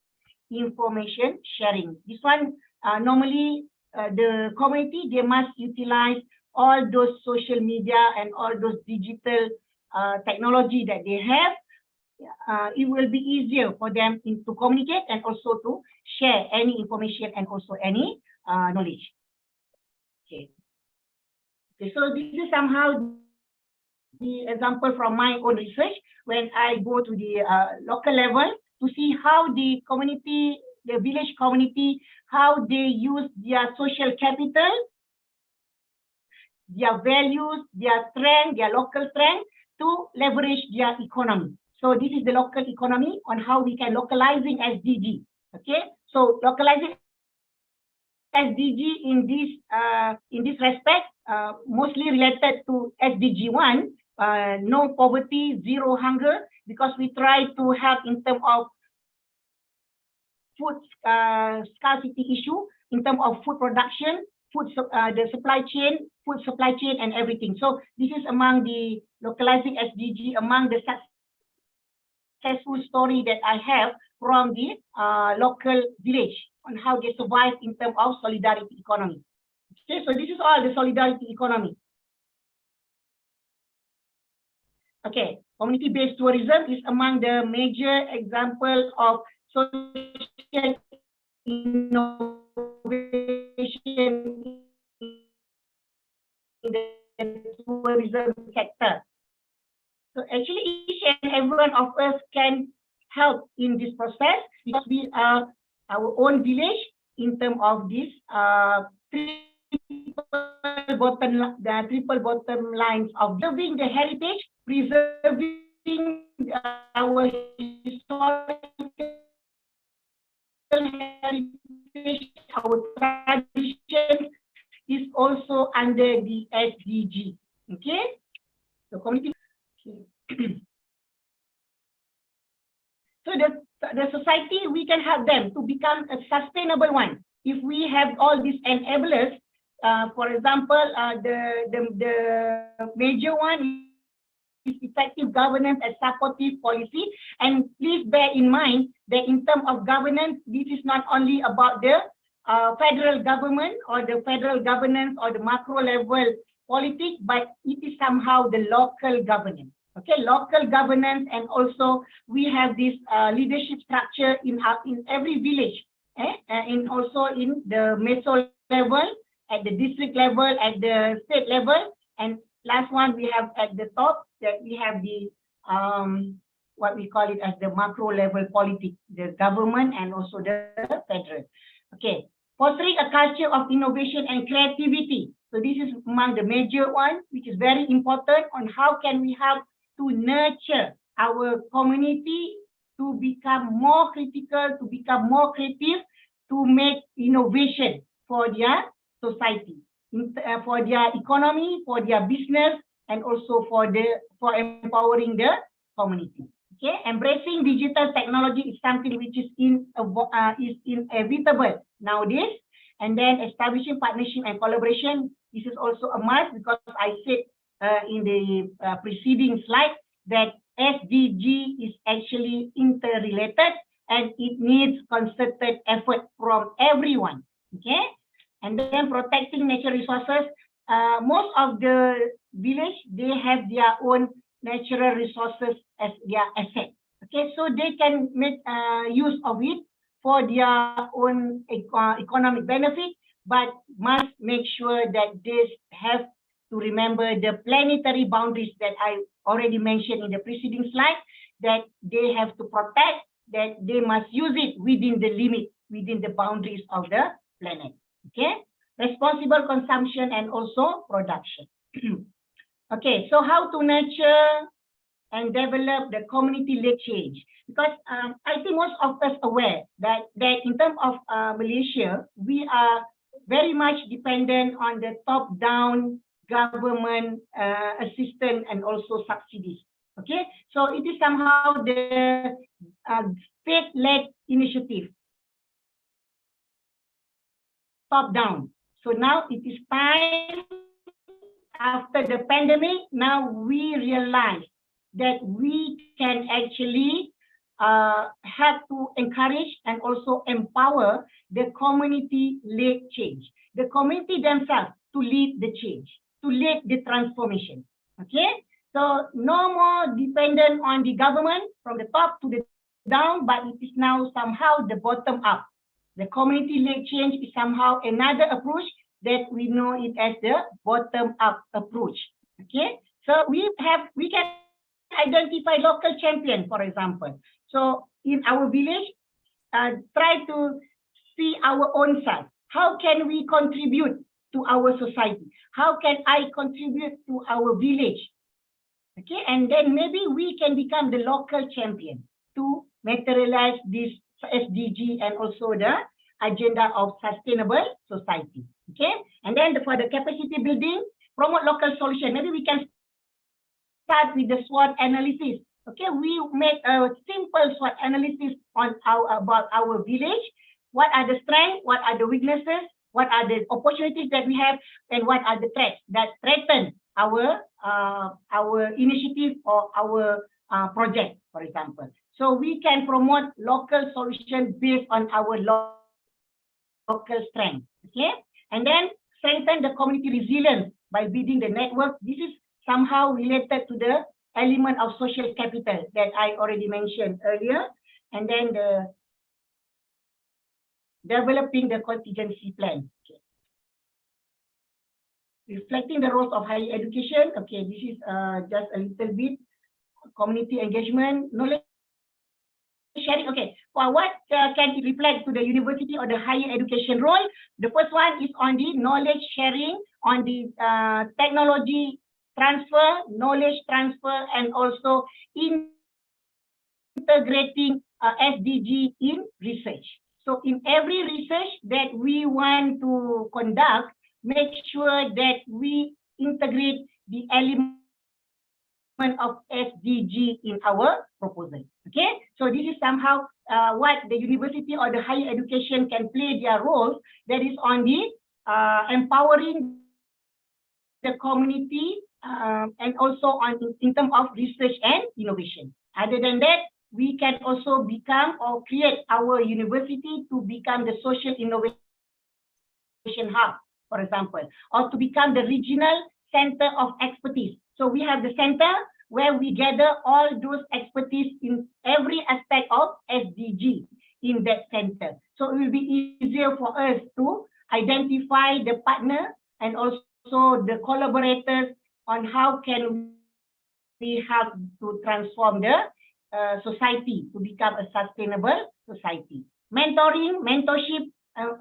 information sharing. This one, normally the community, they must utilize all those social media and all those digital technology that they have. It will be easier for them to communicate and also to share any information and also any knowledge. Okay. Okay, so this is somehow the example from my own research when I go to the local level to see how the community, the village community, how they use their social capital, their values, their strength, their local strength to leverage their economy. So this is the local economy on how we can localizing SDG. Okay, so localizing SDG in this respect, mostly related to SDG 1, no poverty, zero hunger, because we try to help in terms of food scarcity issue, in terms of food production, the supply chain, food supply chain, and everything. So this is among the localizing SDG, among the successful story that I have from the local village on how they survive in terms of solidarity economy. Okay, so this is all the solidarity economy. Okay, community-based tourism is among the major example of social innovation in the tourism sector. So actually, each and every one of us can help in this process because we are our own village in terms of this triple bottom lines of preserving the heritage, preserving our historical heritage, our tradition is also under the SDG. Okay, so community. So the society, we can help them to become a sustainable one. If we have all these enablers, for example, the major one is effective governance and supportive policy. And please bear in mind that in terms of governance, this is not only about the federal government or the federal governance or the macro level politics, but it is somehow the local governance. Okay, local governance, and also we have this leadership structure in every village, and also in the meso level, at the district level, at the state level, and last one we have at the top that we have the what we call it as the macro level politics, the government and also the federal. Okay, fostering a culture of innovation and creativity. So this is among the major one, which is very important on how can we help to nurture our community to become more critical, to become more creative, to make innovation for their society, for their economy, for their business, and also for empowering the community. Okay, embracing digital technology is something which is inevitable nowadays. And then establishing partnership and collaboration. This is also a must because I said in the preceding slide that SDG is actually interrelated and it needs concerted effort from everyone. Okay, and then protecting natural resources. Most of the village, they have their own natural resources as their asset. Okay, so they can make use of it for their own economic benefit, but must make sure that they have to remember the planetary boundaries that I already mentioned in the preceding slide, that they have to protect, that they must use it within the limit, within the boundaries of the planet. Okay, responsible consumption and also production. Okay, so how to nurture and develop the community-led change? Because I think most of us aware that in terms of Malaysia, we are very much dependent on the top-down government assistance and also subsidies. Okay, so it is somehow the state-led initiative, top-down. So now it is time, after the pandemic, now we realize that we can actually have to encourage and also empower the community-led change. The community themselves to lead the change, to lead the transformation. Okay, so no more dependent on the government from the top to the down, but it is now somehow the bottom up. The community-led change is somehow another approach that we know it as the bottom-up approach. Okay, so we can identify local champion, for example. So in our village, try to see our own self. How can we contribute to our society? How can I contribute to our village? Okay, and then maybe we can become the local champion to materialize this SDG and also the agenda of sustainable society. Okay, and then for the capacity building, promote local solution. Maybe we can start with the SWOT analysis. Okay, we make a simple SWOT analysis on about our village. What are the strengths? What are the weaknesses? What are the opportunities that we have? And what are the threats that threaten our initiative or our project, for example. So we can promote local solutions based on our local strength. Okay, and then strengthen the community resilience by building the network. This is somehow related to the element of social capital that I already mentioned earlier, and then the developing the contingency plan. Okay. Reflecting the roles of higher education. Okay, this is just a little bit community engagement, knowledge sharing. Okay, for what can it reflect to the university or the higher education role? The first one is on the knowledge sharing, on the technology transfer, knowledge transfer, and also integrating SDG in research. So in every research that we want to conduct, make sure that we integrate the element of SDG in our proposal. Okay, so this is somehow what the university or the higher education can play their role. That is on the empowering the community and also on in terms of research and innovation. Other than that, we can also become or create our university to become the social innovation hub, for example, or to become the regional center of expertise. So we have the center where we gather all those expertise in every aspect of SDG in that center. So it will be easier for us to identify the partner and also the collaborators on how can we help to transform the society to become a sustainable society. Mentoring, mentorship,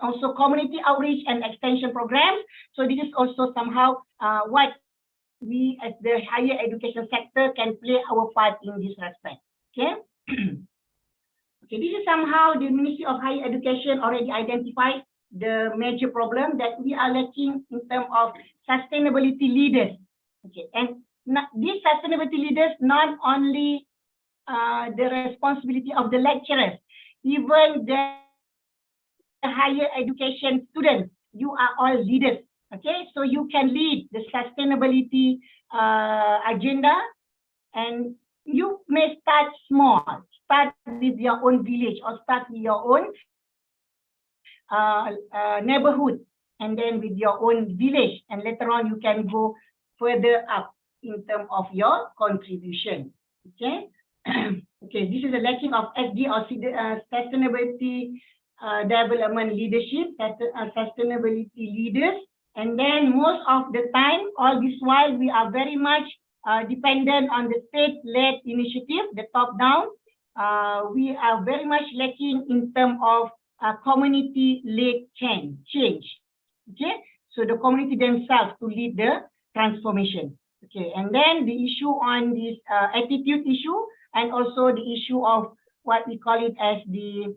also community outreach and extension programs. So this is also somehow what we as the higher education sector can play our part in this respect. Okay. Okay, this is somehow the Ministry of Higher Education already identified the major problem that we are lacking in terms of sustainability leaders. Okay, and these sustainability leaders not only the responsibility of the lecturers, even the higher education students, you are all leaders. Okay, so you can lead the sustainability agenda, and you may start small, start with your own village or start with your own neighborhood, and then with your own village, and later on you can go further up in terms of your contribution. Okay. Okay, this is the lacking of SD or sustainability development leadership, sustainability leaders. And then most of the time, all this while, we are very much dependent on the state-led initiative, the top-down. We are very much lacking in terms of community-led change. Okay, so the community themselves to lead the transformation. Okay, and then the issue on this attitude issue, and also the issue of what we call it as the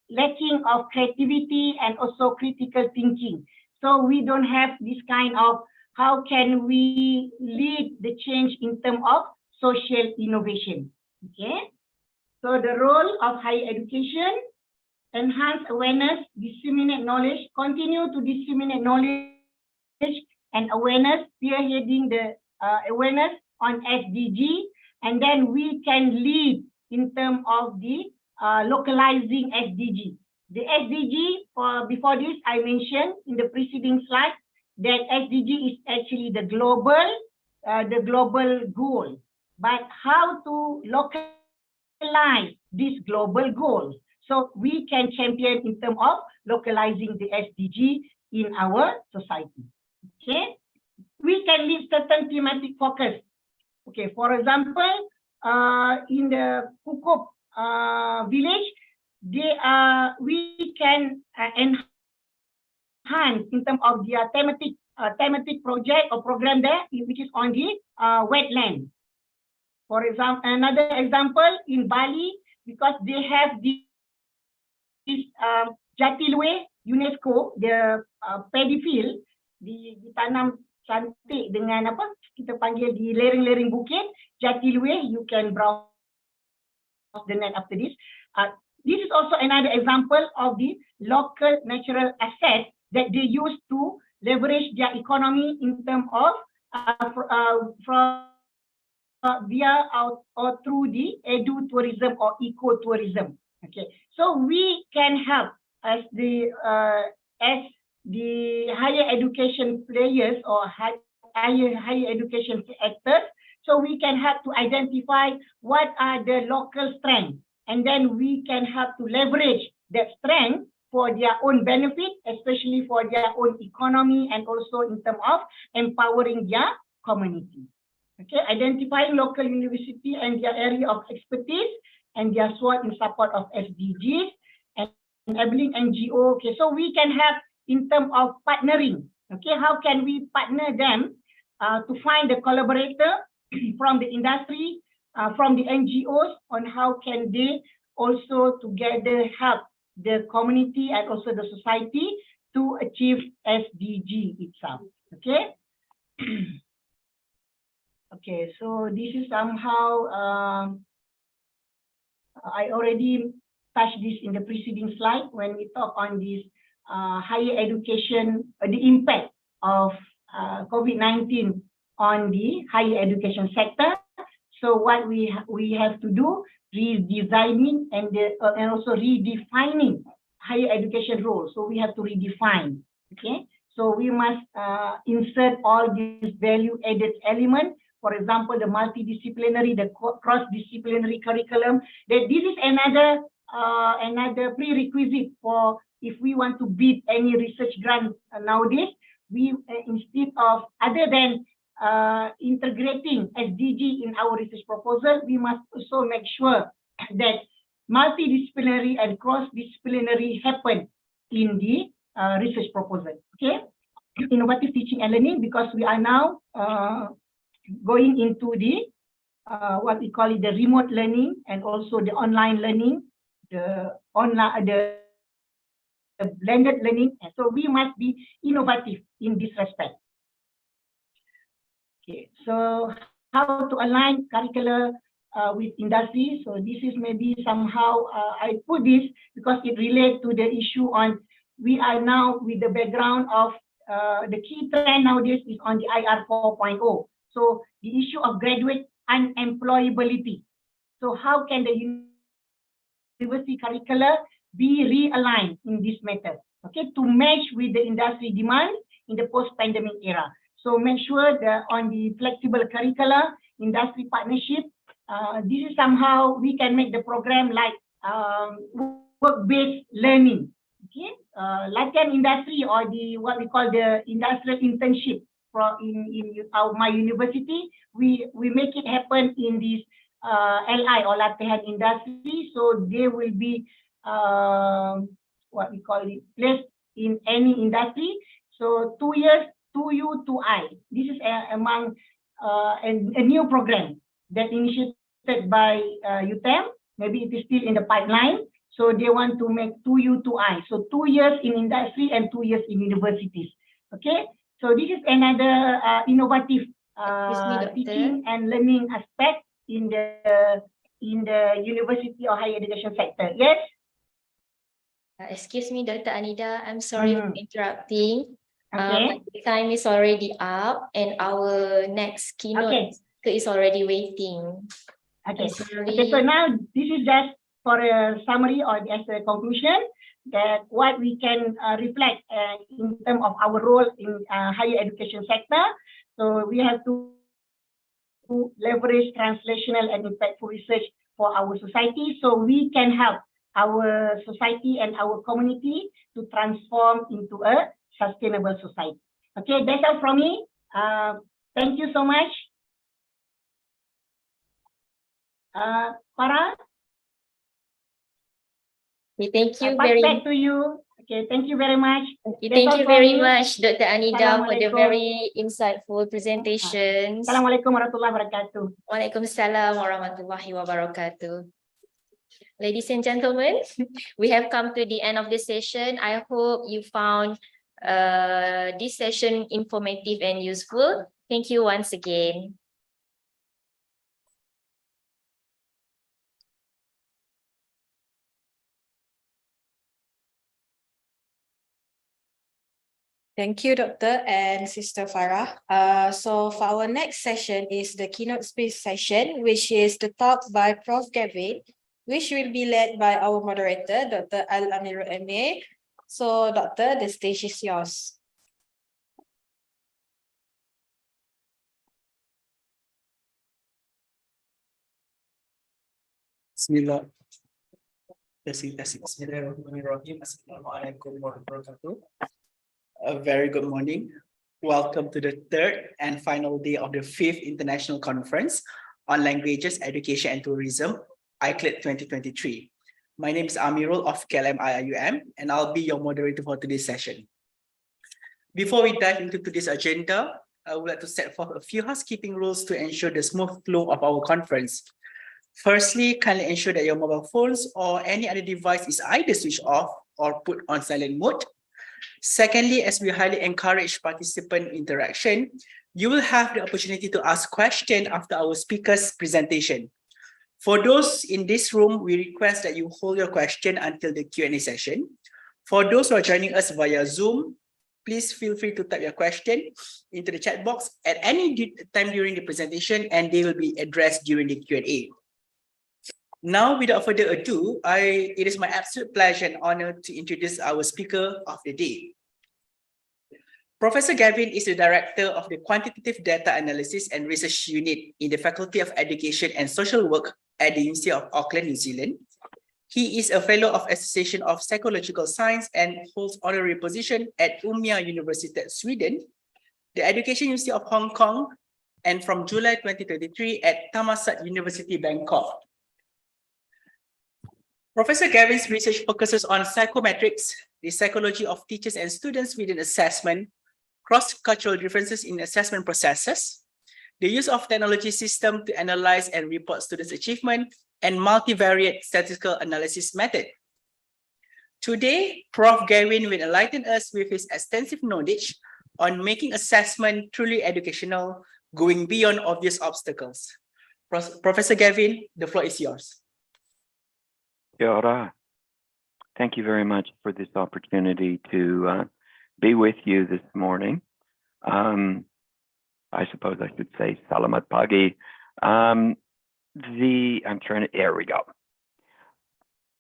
lacking of creativity and also critical thinking. So we don't have this kind of how can we lead the change in terms of social innovation. Okay, so the role of higher education: enhance awareness, disseminate knowledge, continue to disseminate knowledge and awareness, spearheading the awareness on SDG, and then we can lead in terms of the localizing SDG. The SDG, before this, I mentioned in the preceding slide that SDG is actually the global goal. But how to localize these global goals? So we can champion in terms of localizing the SDG in our society. Okay, we can lead certain thematic focus. Okay, for example, in the Kukup village, we can enhance in terms of their thematic thematic project or program there, which is on the wetland. For example, another example in Bali, because they have this Jatilwe UNESCO, the paddy field, ditanam cantik dengan apa kita panggil di lereng-lereng bukit, Jatilwe. You can browse the net after this. This is also another example of the local natural asset that they use to leverage their economy in terms of from via or through the edu-tourism or eco-tourism. Okay, so we can help as the higher education players or higher education actors. So we can help to identify what are the local strengths, and then we can help to leverage that strength for their own benefit, especially for their own economy and also in terms of empowering their community. Okay, identifying local university and their area of expertise and their SWOT in support of SDGs and enabling NGO. Okay, so we can have in terms of partnering. Okay, how can we partner them to find the collaborator from the industry, from the NGOs on how can they also together help the community and also the society to achieve SDG itself. Okay. Okay, so this is somehow, I already touched this in the preceding slide when we talk on this higher education, the impact of COVID-19 on the higher education sector. So what we have to do, redesigning and also redefining higher education roles. So we have to redefine, okay? So we must insert all these value-added elements. For example, the multidisciplinary, the cross-disciplinary curriculum. That this is another prerequisite for if we want to bid any research grant nowadays. We instead of other than integrating SDG in our research proposal, we must also make sure that multidisciplinary and cross-disciplinary happen in the research proposal. Okay, innovative teaching and learning, because we are now going into the what we call it, the remote learning and also the online learning, the blended learning. So we must be innovative in this respect. Okay, so how to align curricula with industry. So this is maybe somehow I put this because it relates to the issue on we are now with the background of the key trend nowadays is on the IR 4.0. So the issue of graduate unemployability. So how can the university curricula be realigned in this matter? Okay, to match with the industry demand in the post-pandemic era. So make sure that on the flexible curricula, industry partnership, this is somehow we can make the program like work-based learning. Okay, latihan industry or the what we call the industrial internship. In my university, we make it happen in this LI or latihan industry, so they will be what we call it, placed in any industry. So 2 years, 2U, 2I. This is among a new program that initiated by UTM. Maybe it is still in the pipeline. So they want to make 2U, 2I. So 2 years in industry and 2 years in universities. Okay. So this is another innovative teaching and learning aspect in the university or higher education sector. Yes. Excuse me, Dr. Anida. I'm sorry for interrupting. Okay. The time is already up, and our next keynote is already waiting. Okay. Okay. So now this is just for a summary or as a conclusion. That what we can reflect in terms of our role in higher education sector. So we have to leverage translational and impactful research for our society, so we can help our society and our community to transform into a sustainable society. Okay, that's all from me. Thank you so much. Farah? Thank you back to you. Okay, thank you very much. Thank all you from very me. much, Dr. Anida, for the Assalamualaikum. very insightful presentations. Assalamualaikum warahmatullahi wabarakatuh. Waalaikumsalam warahmatullahi wabarakatuh. Ladies and gentlemen, we have come to the end of the session. I hope you found this session informative and useful. Thank you once again. Thank you, Dr. and Sister Farah. So for our next session is the keynote speech session, which is the talk by Prof. Gavin, which will be led by our moderator, Dr. Al-Amirul MA. So, Doctor, the stage is yours. Bismillah. Bismillahirrahmanirrahim. Assalamualaikum warahmatullahi wabarakatuh. A very good morning. Welcome to the third and final day of the 5th International Conference on Languages, Education and Tourism, ICLET 2023. My name is Amirul of KLM IIUM, and I'll be your moderator for today's session. Before we dive into today's agenda, I would like to set forth a few housekeeping rules to ensure the smooth flow of our conference. Firstly, kindly ensure that your mobile phones or any other device is either switched off or put on silent mode. Secondly, as we highly encourage participant interaction, you will have the opportunity to ask questions after our speaker's presentation. For those in this room, we request that you hold your question until the Q&A session. For those who are joining us via Zoom, please feel free to type your question into the chat box at any time during the presentation, and they will be addressed during the Q&A. Now, without further ado, it is my absolute pleasure and honor to introduce our speaker of the day. Professor Gavin is the Director of the Quantitative Data Analysis and Research Unit in the Faculty of Education and Social Work at the University of Auckland, New Zealand. He is a Fellow of Association of Psychological Science and holds honorary position at Umeå University, Sweden, the Education University of Hong Kong, and from July 2023 at Thammasat University, Bangkok. Professor Gavin's research focuses on psychometrics, the psychology of teachers and students within assessment, cross-cultural differences in assessment processes, the use of technology system to analyze and report students' achievement, and multivariate statistical analysis method. Today, Prof. Gavin will enlighten us with his extensive knowledge on making assessment truly educational, going beyond obvious obstacles. Professor Gavin, the floor is yours. Kia ora. Thank you very much for this opportunity to be with you this morning. I suppose I should say Salamat Pagi. There we go.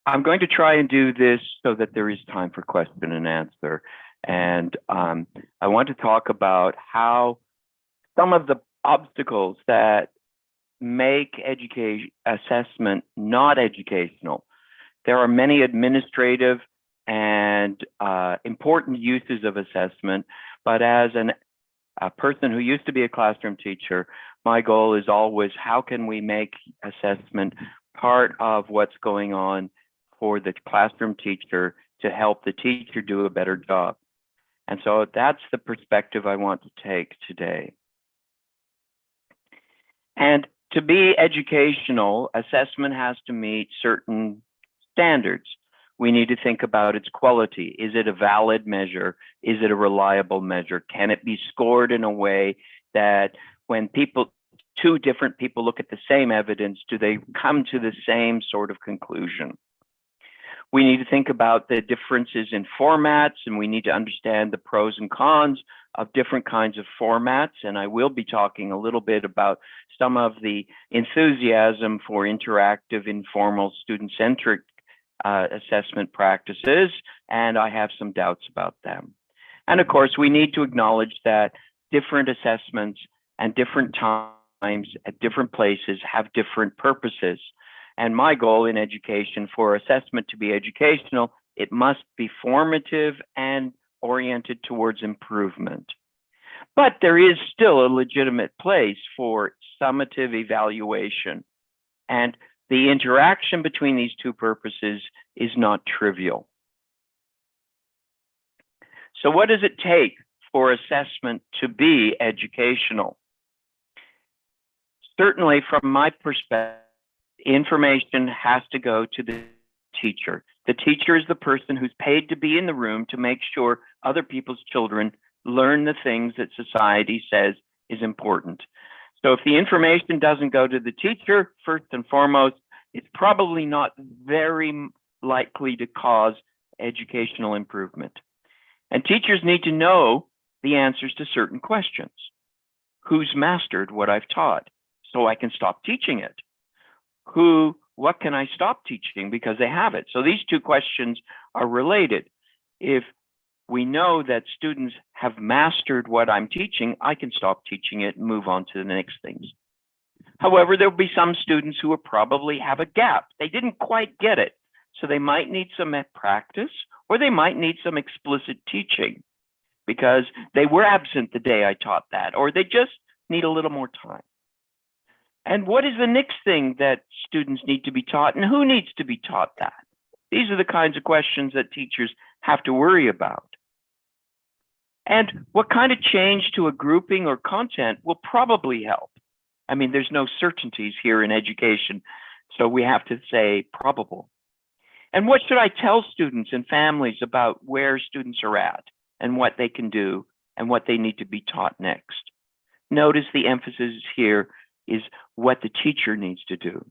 I'm going to try and do this so that there is time for question and answer. And I want to talk about how some of the obstacles that make education assessment not educational. There are many administrative and important uses of assessment, but as a person who used to be a classroom teacher, my goal is always how can we make assessment part of what's going on for the classroom teacher to help the teacher do a better job. And so that's the perspective I want to take today. And to be educational, assessment has to meet certain standards. We need to think about its quality. Is it a valid measure? Is it a reliable measure? Can it be scored in a way that when two different people look at the same evidence, do they come to the same sort of conclusion? We need to think about the differences in formats, and we need to understand the pros and cons of different kinds of formats. And I will be talking a little bit about some of the enthusiasm for interactive, informal, student-centric assessment practices, and I have some doubts about them. And of course, we need to acknowledge that different assessments and different times at different places have different purposes. And my goal in education, for assessment to be educational, it must be formative and oriented towards improvement. But there is still a legitimate place for summative evaluation. And the interaction between these two purposes is not trivial. So what does it take for assessment to be educational? Certainly, from my perspective, information has to go to the teacher. The teacher is the person who's paid to be in the room to make sure other people's children learn the things that society says is important. So if the information doesn't go to the teacher, first and foremost, it's probably not very likely to cause educational improvement. And teachers need to know the answers to certain questions. Who's mastered what I've taught so I can stop teaching it? What can I stop teaching because they have it? So these two questions are related. If we know that students have mastered what I'm teaching, I can stop teaching it and move on to the next things. However, there'll be some students who will probably have a gap. They didn't quite get it. So they might need some practice, or they might need some explicit teaching because they were absent the day I taught that, or they just need a little more time. And what is the next thing that students need to be taught, and who needs to be taught that? These are the kinds of questions that teachers have to worry about. And what kind of change to a grouping or content will probably help? I mean, there's no certainties here in education, so we have to say probable. And what should I tell students and families about where students are at and what they can do and what they need to be taught next? Notice the emphasis here is what the teacher needs to do.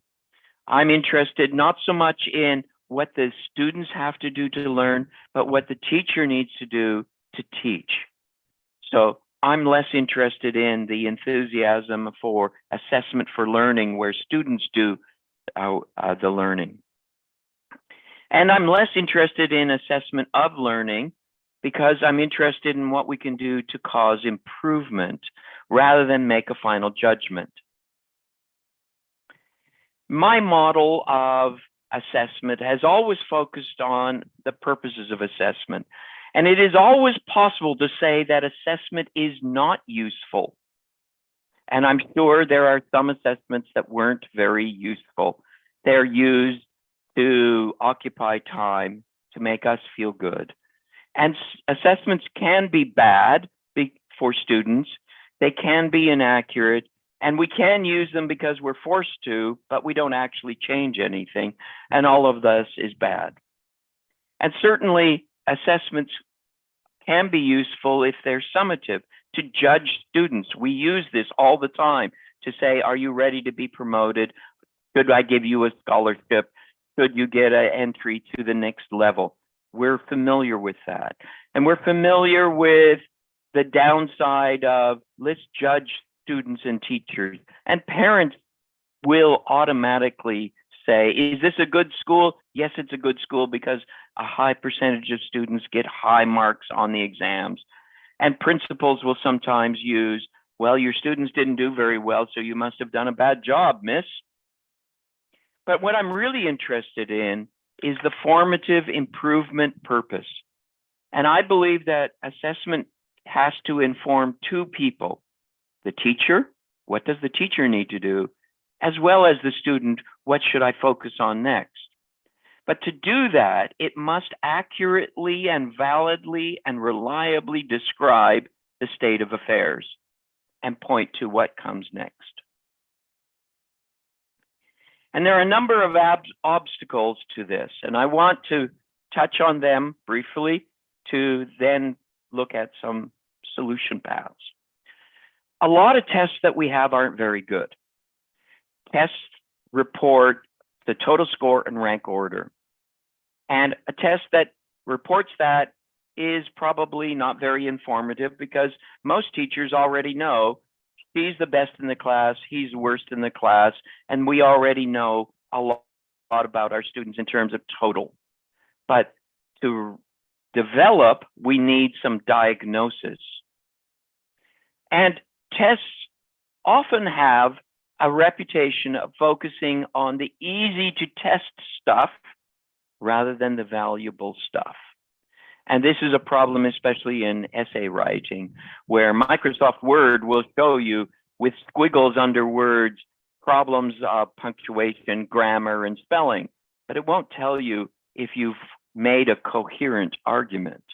I'm interested not so much in what the students have to do to learn, but what the teacher needs to do to teach. So I'm less interested in the enthusiasm for assessment for learning where students do the learning. And I'm less interested in assessment of learning because I'm interested in what we can do to cause improvement rather than make a final judgment. My model of assessment has always focused on the purposes of assessment. And it is always possible to say that assessment is not useful. And I'm sure there are some assessments that weren't very useful. They're used to occupy time, to make us feel good. And assessments can be bad for students. They can be inaccurate. And we can use them because we're forced to, but we don't actually change anything. And all of this is bad. And certainly assessments can be useful if they're summative to judge students. We use this all the time to say, are you ready to be promoted? Should I give you a scholarship? Should you get an entry to the next level? We're familiar with that. And we're familiar with the downside of let's judge students and teachers. And parents will automatically say, is this a good school? Yes, it's a good school because a high percentage of students get high marks on the exams. And principals will sometimes use, well, your students didn't do very well, so you must have done a bad job, miss. But what I'm really interested in is the formative improvement purpose. And I believe that assessment has to inform two people. The teacher, what does the teacher need to do? As well as the student, what should I focus on next? But to do that, it must accurately and validly and reliably describe the state of affairs and point to what comes next. And there are a number of obstacles to this, and I want to touch on them briefly to then look at some solution paths. A lot of tests that we have aren't very good. Tests report the total score and rank order. And a test that reports that is probably not very informative because most teachers already know she's the best in the class, he's worst in the class, and we already know a lot about our students in terms of total. But to develop, we need some diagnosis. And tests often have a reputation of focusing on the easy to test stuff rather than the valuable stuff. And this is a problem, especially in essay writing, where Microsoft Word will show you with squiggles under words, problems of punctuation, grammar, and spelling, but it won't tell you if you've made a coherent argument.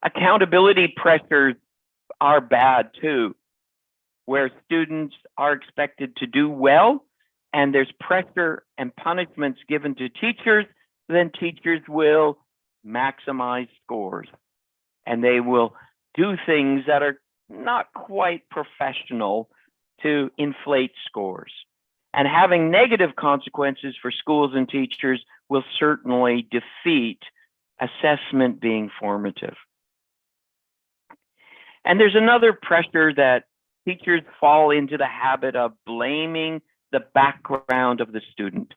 Accountability pressures are bad too, where students are expected to do well and there's pressure and punishments given to teachers, then teachers will maximize scores and they will do things that are not quite professional to inflate scores. And having negative consequences for schools and teachers will certainly defeat assessment being formative. And there's another pressure that teachers fall into the habit of blaming the background of the student.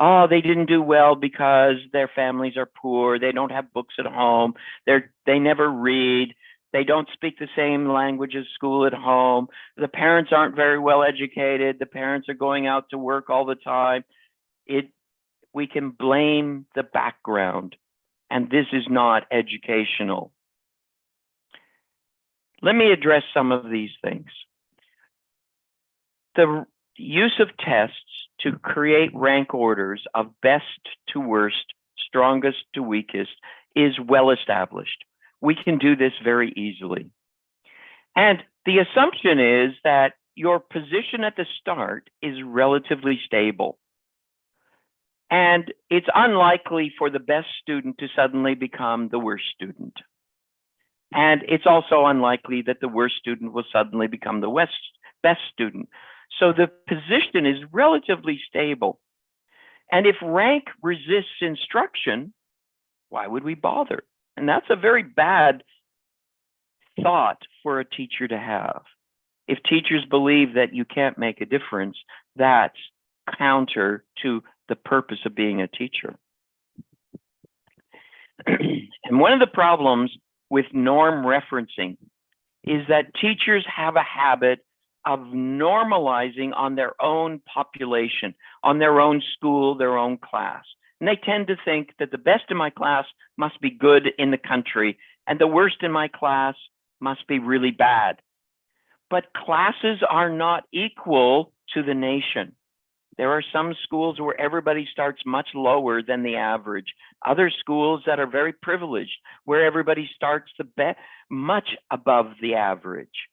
Oh, they didn't do well because their families are poor, they don't have books at home, they never read, they don't speak the same language as school at home, the parents aren't very well educated, the parents are going out to work all the time. We can blame the background, and this is not educational. Let me address some of these things. The use of tests to create rank orders of best to worst, strongest to weakest is well established. We can do this very easily. And the assumption is that your position at the start is relatively stable. And it's unlikely for the best student to suddenly become the worst student. And it's also unlikely that the worst student will suddenly become the best student. So the position is relatively stable. And if rank resists instruction, why would we bother? And that's a very bad thought for a teacher to have. If teachers believe that you can't make a difference, that's counter to the purpose of being a teacher. And one of the problems with norm referencing is that teachers have a habit of normalizing on their own population, on their own school, their own class. And they tend to think that the best in my class must be good in the country, and the worst in my class must be really bad. But classes are not equal to the nation. There are some schools where everybody starts much lower than the average. Other schools that are very privileged, where everybody starts much above the average.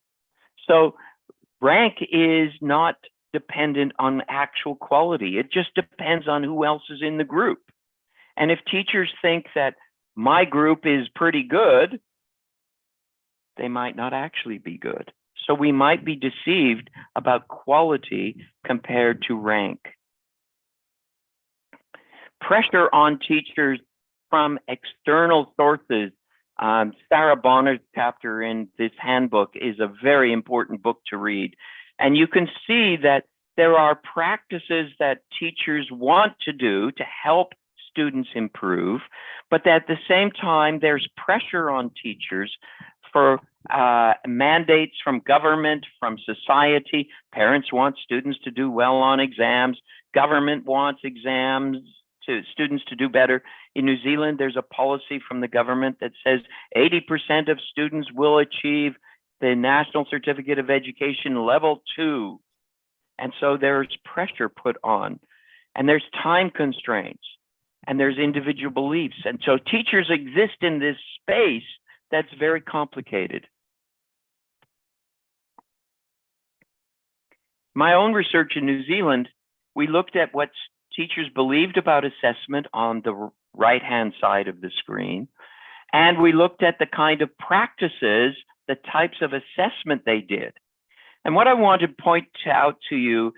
So rank is not dependent on actual quality. It just depends on who else is in the group. And if teachers think that my group is pretty good, they might not actually be good. So we might be deceived about quality compared to rank. Pressure on teachers from external sources. Sarah Bonner's chapter in this handbook is a very important book to read. And you can see that there are practices that teachers want to do to help students improve, but at the same time, there's pressure on teachers for mandates from government, from society. Parents want students to do well on exams. Government wants students to do better. In New Zealand, there's a policy from the government that says 80% of students will achieve the National Certificate of Education Level 2. And so there's pressure put on, and there's time constraints, and there's individual beliefs. And so teachers exist in this space that's very complicated. My own research in New Zealand, we looked at what teachers believed about assessment on the right-hand side of the screen, and we looked at the kind of practices, the types of assessment they did. And what I want to point out to you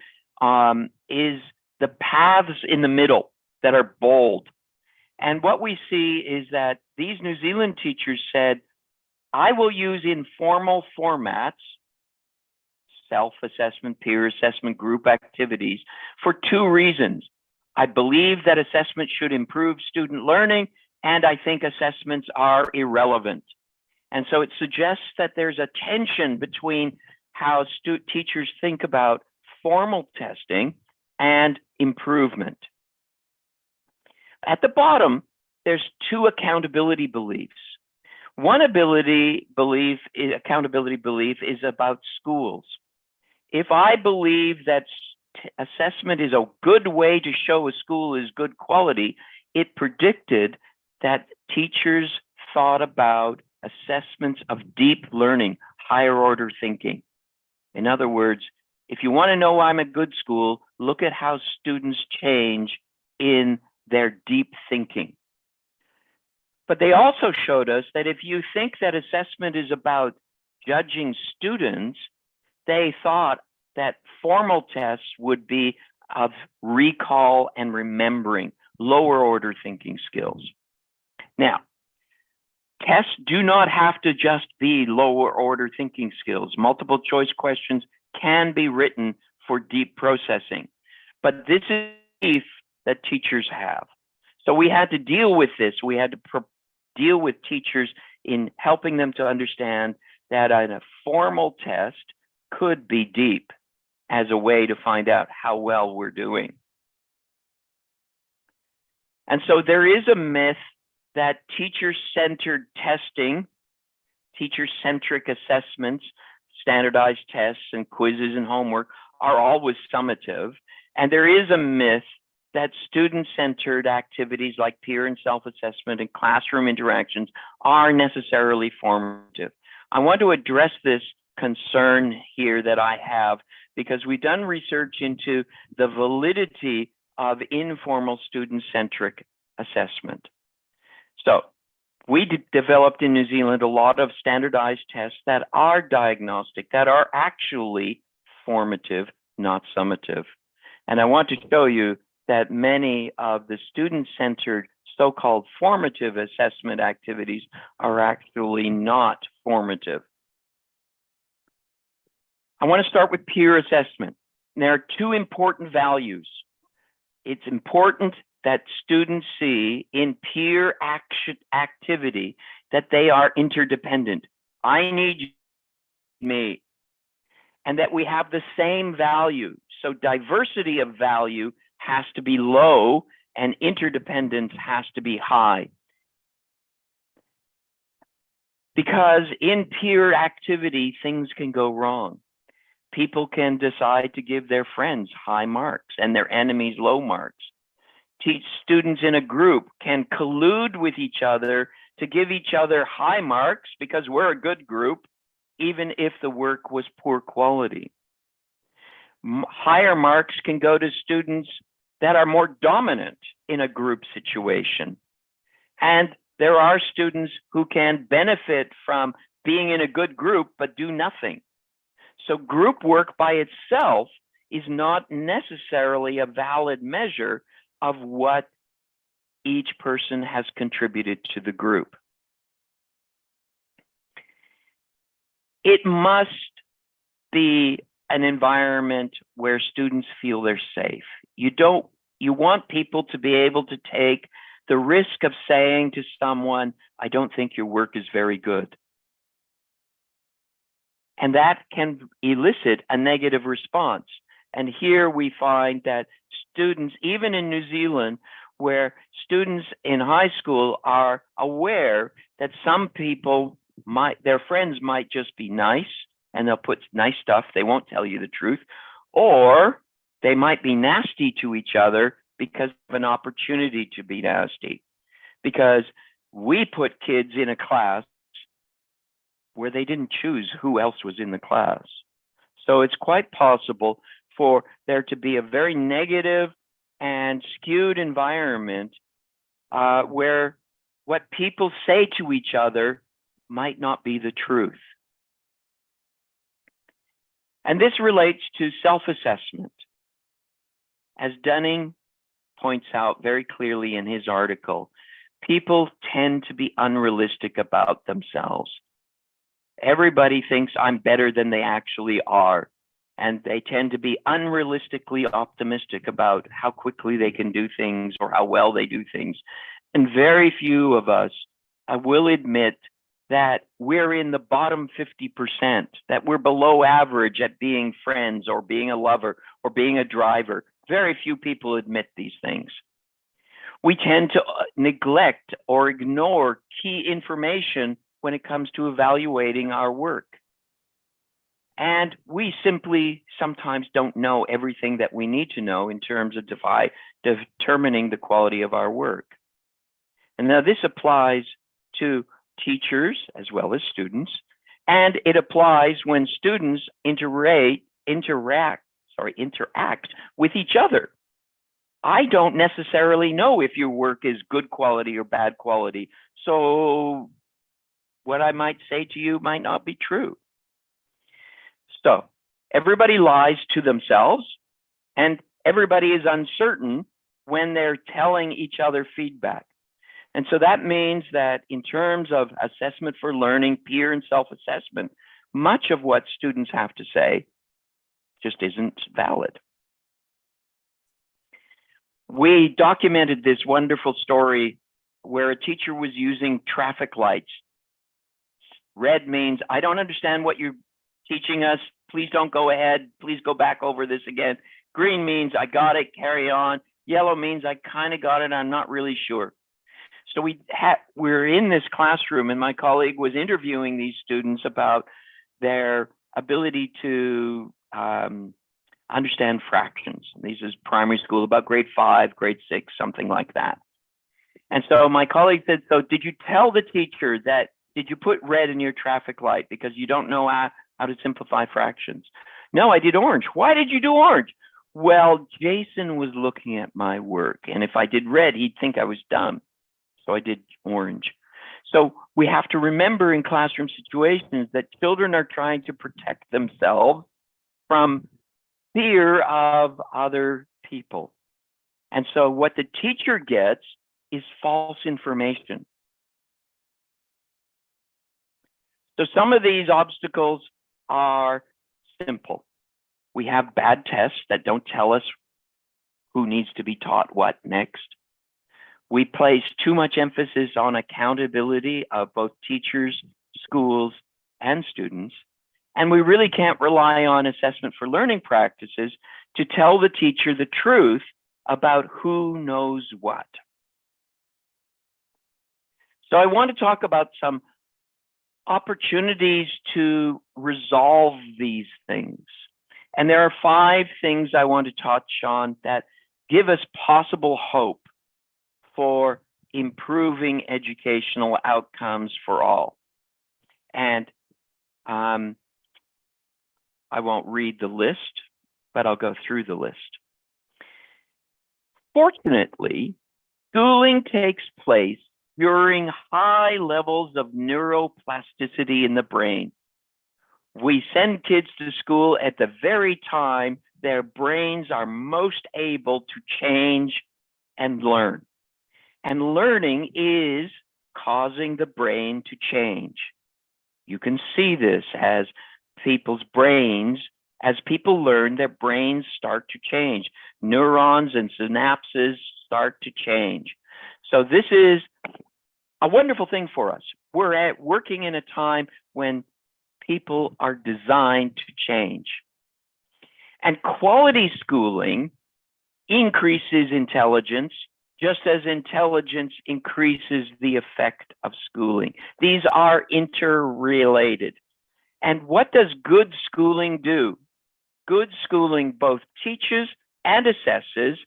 is the paths in the middle that are bold. And what we see is that these New Zealand teachers said, I will use informal formats, self-assessment, peer assessment, group activities, for two reasons. I believe that assessment should improve student learning, and I think assessments are irrelevant. And so it suggests that there's a tension between how teachers think about formal testing and improvement. At the bottom, there's two accountability beliefs. One accountability belief is about schools. If I believe that assessment is a good way to show a school is good quality, it predicted that teachers thought about assessments of deep learning, higher order thinking. In other words, if you want to know I'm a good school, look at how students change in their deep thinking. But they also showed us that if you think that assessment is about judging students, they thought that formal tests would be of recall and remembering, lower order thinking skills. Now, tests do not have to just be lower order thinking skills. Multiple choice questions can be written for deep processing, but this is a belief that teachers have. So we had to deal with this. We had to deal with teachers in helping them to understand that a formal test could be deep as a way to find out how well we're doing. And so there is a myth that teacher-centered testing, teacher-centric assessments, standardized tests and quizzes and homework are always summative. And there is a myth that student-centered activities like peer and self-assessment and classroom interactions are necessarily formative. I want to address this concern here that I have because we've done research into the validity of informal student-centric assessment. So we developed in New Zealand a lot of standardized tests that are diagnostic, that are actually formative, not summative. And I want to show you that many of the student-centered so-called formative assessment activities are actually not formative. I want to start with peer assessment. There are two important values. It's important that students see in peer action activity that they are interdependent. I need me, and that we have the same value. So diversity of value has to be low and interdependence has to be high. Because in peer activity, things can go wrong. People can decide to give their friends high marks and their enemies low marks. Students in a group can collude with each other to give each other high marks because we're a good group, even if the work was poor quality. Higher marks can go to students that are more dominant in a group situation. And there are students who can benefit from being in a good group but do nothing. So group work by itself is not necessarily a valid measure of what each person has contributed to the group. It must be an environment where students feel they're safe. You want people to be able to take the risk of saying to someone, I don't think your work is very good. And that can elicit a negative response. And here we find that students, even in New Zealand, where students in high school are aware that some people their friends might just be nice and they'll put nice stuff, they won't tell you the truth, or they might be nasty to each other because of an opportunity to be nasty. Because we put kids in a class where they didn't choose who else was in the class. So it's quite possible for there to be a very negative and skewed environment where what people say to each other might not be the truth. And this relates to self-assessment. As Dunning points out very clearly in his article, people tend to be unrealistic about themselves. Everybody thinks I'm better than they actually are. And they tend to be unrealistically optimistic about how quickly they can do things or how well they do things. And very few of us will admit that we're in the bottom 50%, that we're below average at being friends or being a lover or being a driver. Very few people admit these things. We tend to neglect or ignore key information when it comes to evaluating our work. And we simply sometimes don't know everything that we need to know in terms of determining the quality of our work. And now this applies to teachers as well as students, and it applies when students interact with each other. I don't necessarily know if your work is good quality or bad quality, so what I might say to you might not be true. So everybody lies to themselves, and everybody is uncertain when they're telling each other feedback. And so that means that in terms of assessment for learning, peer and self-assessment, much of what students have to say just isn't valid. We documented this wonderful story where a teacher was using traffic lights. Red means, I don't understand what you're teaching us. Please don't go ahead. Please go back over this again. Green means, I got it, carry on. Yellow means, I kind of got it, I'm not really sure. So we're in this classroom, and my colleague was interviewing these students about their ability to understand fractions. This is primary school, about grade 5, grade 6, something like that. And so my colleague said, so did you tell the teacher that, did you put red in your traffic light because you don't know how to simplify fractions? No, I did orange. Why did you do orange? Well, Jason was looking at my work, and if I did red, he'd think I was dumb. So I did orange. So we have to remember in classroom situations that children are trying to protect themselves from fear of other people. And so what the teacher gets is false information. So some of these obstacles are simple. We have bad tests that don't tell us who needs to be taught what next. We place too much emphasis on accountability of both teachers, schools, and students. And we really can't rely on assessment for learning practices to tell the teacher the truth about who knows what. So I want to talk about some opportunities to resolve these things. And there are 5 things I want to touch on that give us possible hope for improving educational outcomes for all. And I won't read the list, but I'll go through the list. Fortunately, schooling takes place during high levels of neuroplasticity in the brain. We send kids to school at the very time their brains are most able to change and learn. And learning is causing the brain to change. You can see this as people's brains, as people learn, their brains start to change. Neurons and synapses start to change. So this is a wonderful thing for us. We're working in a time when people are designed to change. And quality schooling increases intelligence, just as intelligence increases the effect of schooling. These are interrelated. And what does good schooling do? Good schooling both teaches and assesses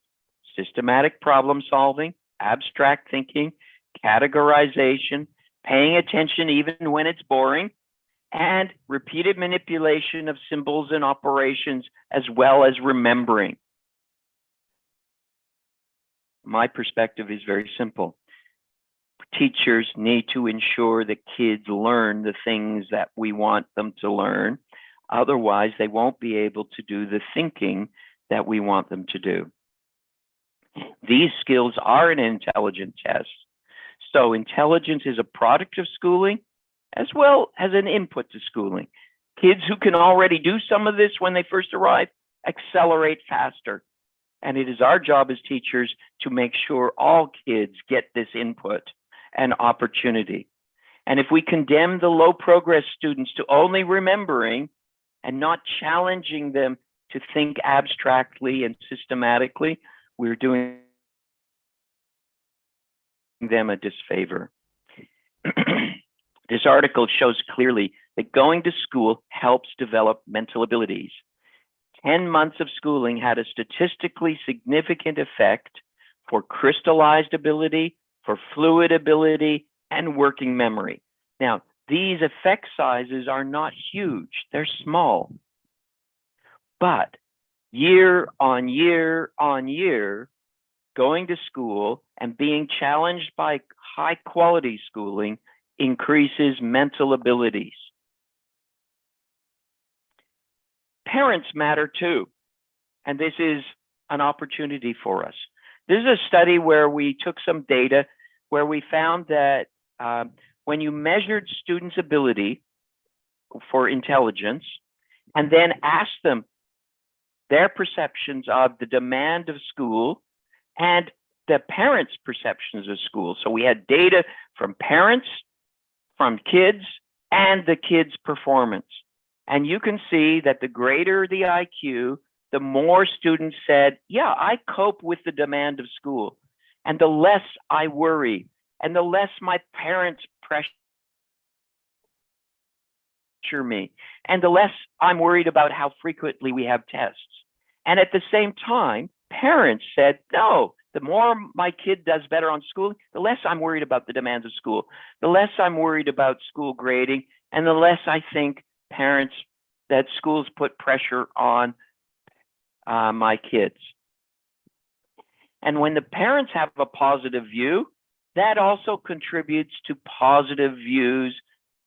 systematic problem solving, abstract thinking, categorization, paying attention even when it's boring, and repeated manipulation of symbols and operations, as well as remembering. My perspective is very simple. Teachers need to ensure that kids learn the things that we want them to learn. Otherwise, they won't be able to do the thinking that we want them to do. These skills are an intelligence test. So intelligence is a product of schooling as well as an input to schooling. Kids who can already do some of this when they first arrive accelerate faster. And it is our job as teachers to make sure all kids get this input and opportunity. And if we condemn the low progress students to only remembering and not challenging them to think abstractly and systematically, we're doing them a disfavor. This article shows clearly that going to school helps develop mental abilities. 10 months of schooling had a statistically significant effect for crystallized ability, for fluid ability, and working memory. Now, these effect sizes are not huge, they're small. But year on year on year, going to school and being challenged by high quality schooling increases mental abilities. Parents matter too, and this is an opportunity for us. This is a study where we took some data where we found that when you measured students' ability for intelligence and then asked them their perceptions of the demand of school and the parents' perceptions of school. So we had data from parents, from kids, and the kids' performance. And you can see that the greater the IQ, the more students said, yeah, I cope with the demand of school. And the less I worry, and the less my parents pressure me, and the less I'm worried about how frequently we have tests. And at the same time, parents said, no, the more my kid does better on school, the less I'm worried about the demands of school, the less I'm worried about school grading, and the less I think parents that schools put pressure on my kids. And when the parents have a positive view, that also contributes to positive views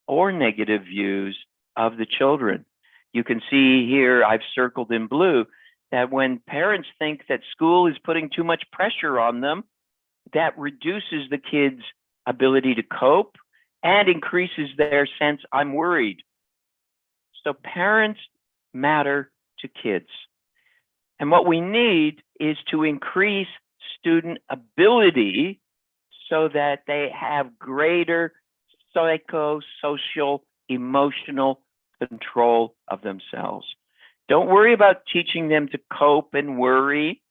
or negative views of the children. You can see here, I've circled in blue, that when parents think that school is putting too much pressure on them, that reduces the kids' ability to cope and increases their sense, I'm worried. So parents matter to kids. And what we need is to increase student ability so that they have greater psychosocial, emotional control of themselves. Don't worry about teaching them to cope and worry.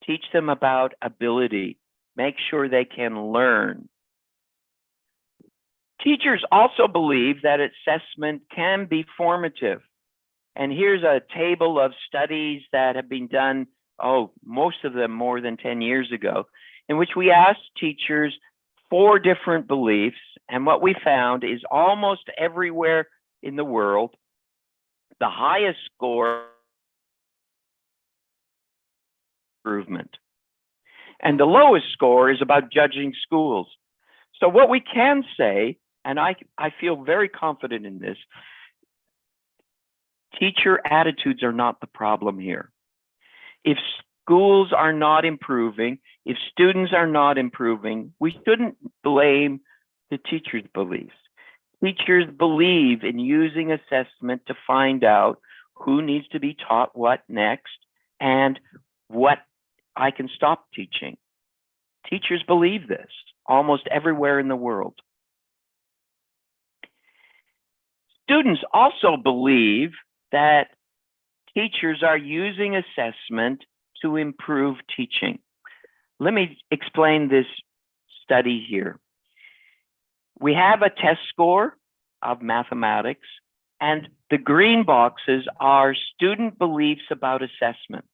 Teach them about ability. Make sure they can learn. Teachers also believe that assessment can be formative. And here's a table of studies that have been done, most of them more than 10 years ago, in which we asked teachers 4 different beliefs. And what we found is almost everywhere in the world, the highest score improvement. And the lowest score is about judging schools. So what we can say, and I feel very confident in this, teacher attitudes are not the problem here. If schools are not improving, if students are not improving, we shouldn't blame the teachers' beliefs. Teachers believe in using assessment to find out who needs to be taught what next and what I can stop teaching. Teachers believe this almost everywhere in the world. Students also believe that teachers are using assessment to improve teaching. Let me explain this study here. We have a test score of mathematics, and the green boxes are student beliefs about assessment.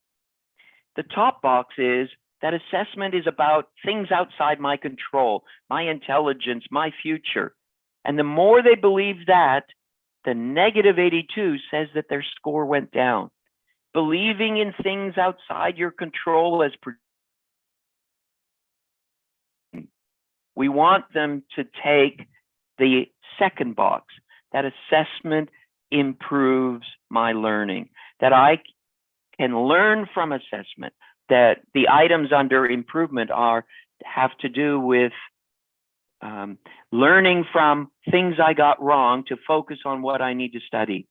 The top box is that assessment is about things outside my control, my intelligence, my future. And the more they believe that, the negative 82 says that their score went down. Believing in things outside your control as we want them to take the second box, that assessment improves my learning, that I can learn from assessment, that the items under improvement have to do with learning from things I got wrong to focus on what I need to study.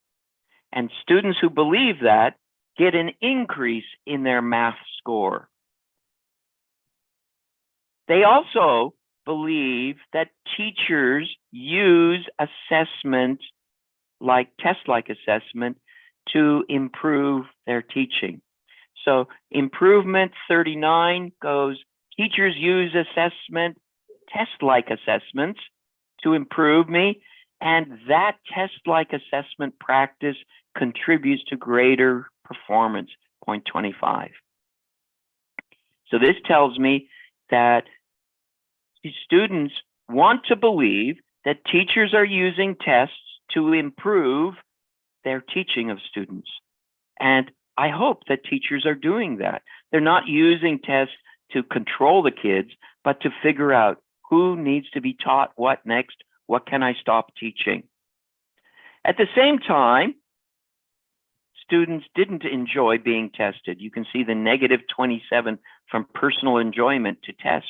And students who believe that get an increase in their math score. They also believe that teachers use assessment, like test-like assessment, to improve their teaching. So improvement 39 goes, teachers use assessment, test-like assessments to improve me, and that test-like assessment practice contributes to greater performance, 0.25. So this tells me that students want to believe that teachers are using tests to improve their teaching of students. And I hope that teachers are doing that. They're not using tests to control the kids, but to figure out who needs to be taught what next, what can I stop teaching. At the same time, students didn't enjoy being tested. You can see the negative 27 from personal enjoyment to tests.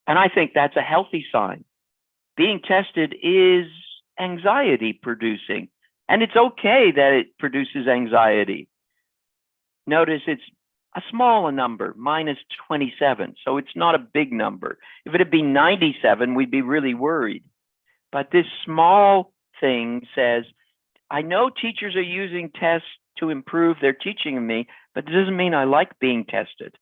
And I think that's a healthy sign. Being tested is anxiety producing, and it's okay that it produces anxiety. Notice it's a small number, minus 27, so it's not a big number. If it had been 97, we'd be really worried. But this small thing says, I know teachers are using tests to improve their teaching of me, but it doesn't mean I like being tested.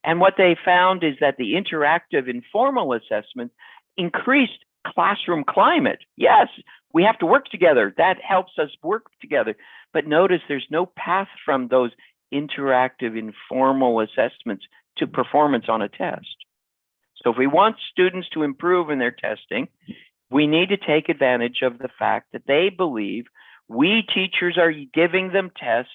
And what they found is that the interactive informal assessment increased classroom climate. Yes, we have to work together. That helps us work together. But notice there's no path from those interactive informal assessments to performance on a test. So if we want students to improve in their testing, we need to take advantage of the fact that they believe we teachers are giving them tests,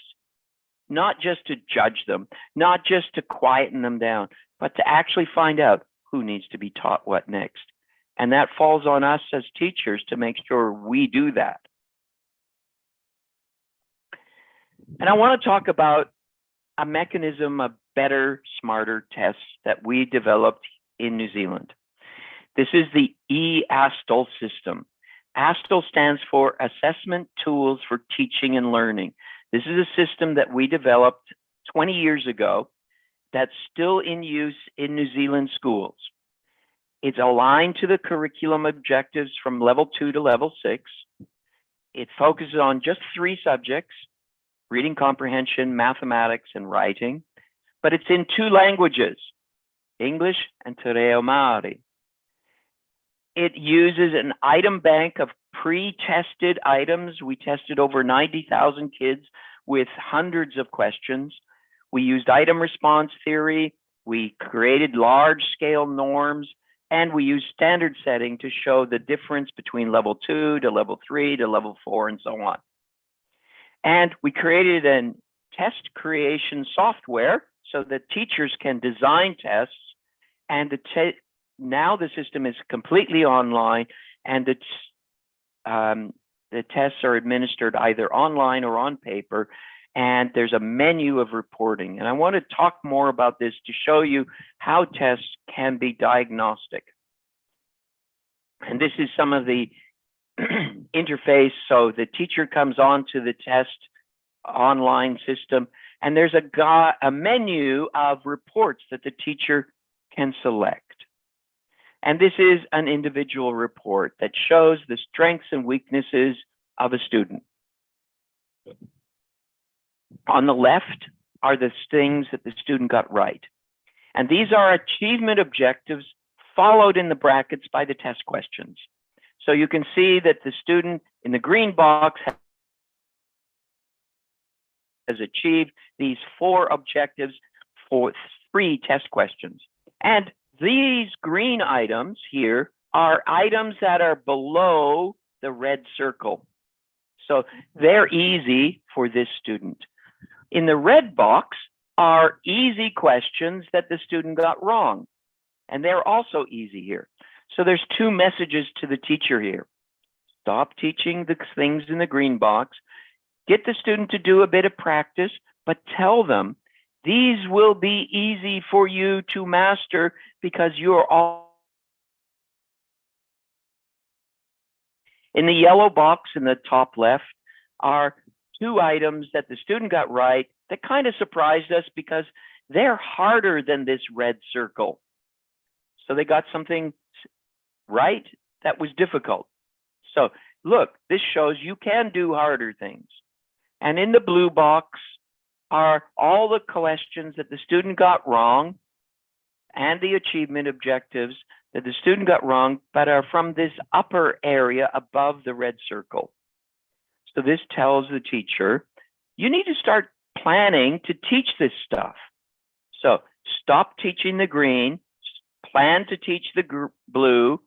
not just to judge them, not just to quieten them down, but to actually find out who needs to be taught what next. And that falls on us as teachers to make sure we do that. And I want to talk about a mechanism of better, smarter tests that we developed in New Zealand. This is the ASTLE system. ASTLE stands for Assessment Tools for Teaching and Learning. This is a system that we developed 20 years ago that's still in use in New Zealand schools. It's aligned to the curriculum objectives from level 2 to level 6. It focuses on just 3 subjects, reading comprehension, mathematics, and writing, but it's in 2 languages, English and Te Reo Māori. It uses an item bank of pre-tested items. We tested over 90,000 kids with hundreds of questions. We used item response theory. We created large-scale norms, and we used standard setting to show the difference between level 2 to level 3 to level 4 and so on. And we created a test creation software so that teachers can design tests, and now the system is completely online, and the tests are administered either online or on paper, and there's a menu of reporting. And I want to talk more about this to show you how tests can be diagnostic. And this is some of the interface. So the teacher comes on to the test online system, and there's a menu of reports that the teacher can select. And this is an individual report that shows the strengths and weaknesses of a student. On the left are the things that the student got right. And these are achievement objectives followed in the brackets by the test questions. So you can see that the student in the green box has achieved these 4 objectives for 3 test questions. And these green items here are items that are below the red circle. So they're easy for this student. In the red box are easy questions that the student got wrong, and they're also easy here. So there's 2 messages to the teacher here. Stop teaching the things in the green box. Get the student to do a bit of practice, but tell them these will be easy for you to master because you're all. In the yellow box in the top left are 2 items that the student got right that kind of surprised us because they're harder than this red circle. So they got something right that was difficult. So look, this shows you can do harder things. And in the blue box are all the questions that the student got wrong and the achievement objectives that the student got wrong, but are from this upper area above the red circle. So this tells the teacher, you need to start planning to teach this stuff. So stop teaching the green, plan to teach the blue,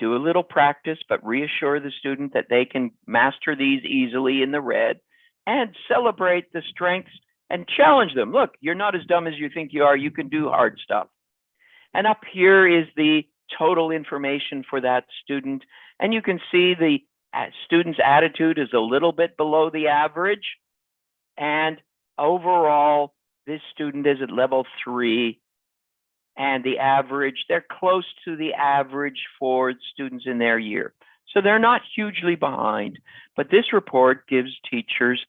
do a little practice, but reassure the student that they can master these easily in the red, and celebrate the strengths and challenge them. Look, you're not as dumb as you think you are. You can do hard stuff. And up here is the total information for that student. And you can see the student's attitude is a little bit below the average. And overall, this student is at level 3. And the average, they're close to the average for students in their year. So they're not hugely behind. But this report gives teachers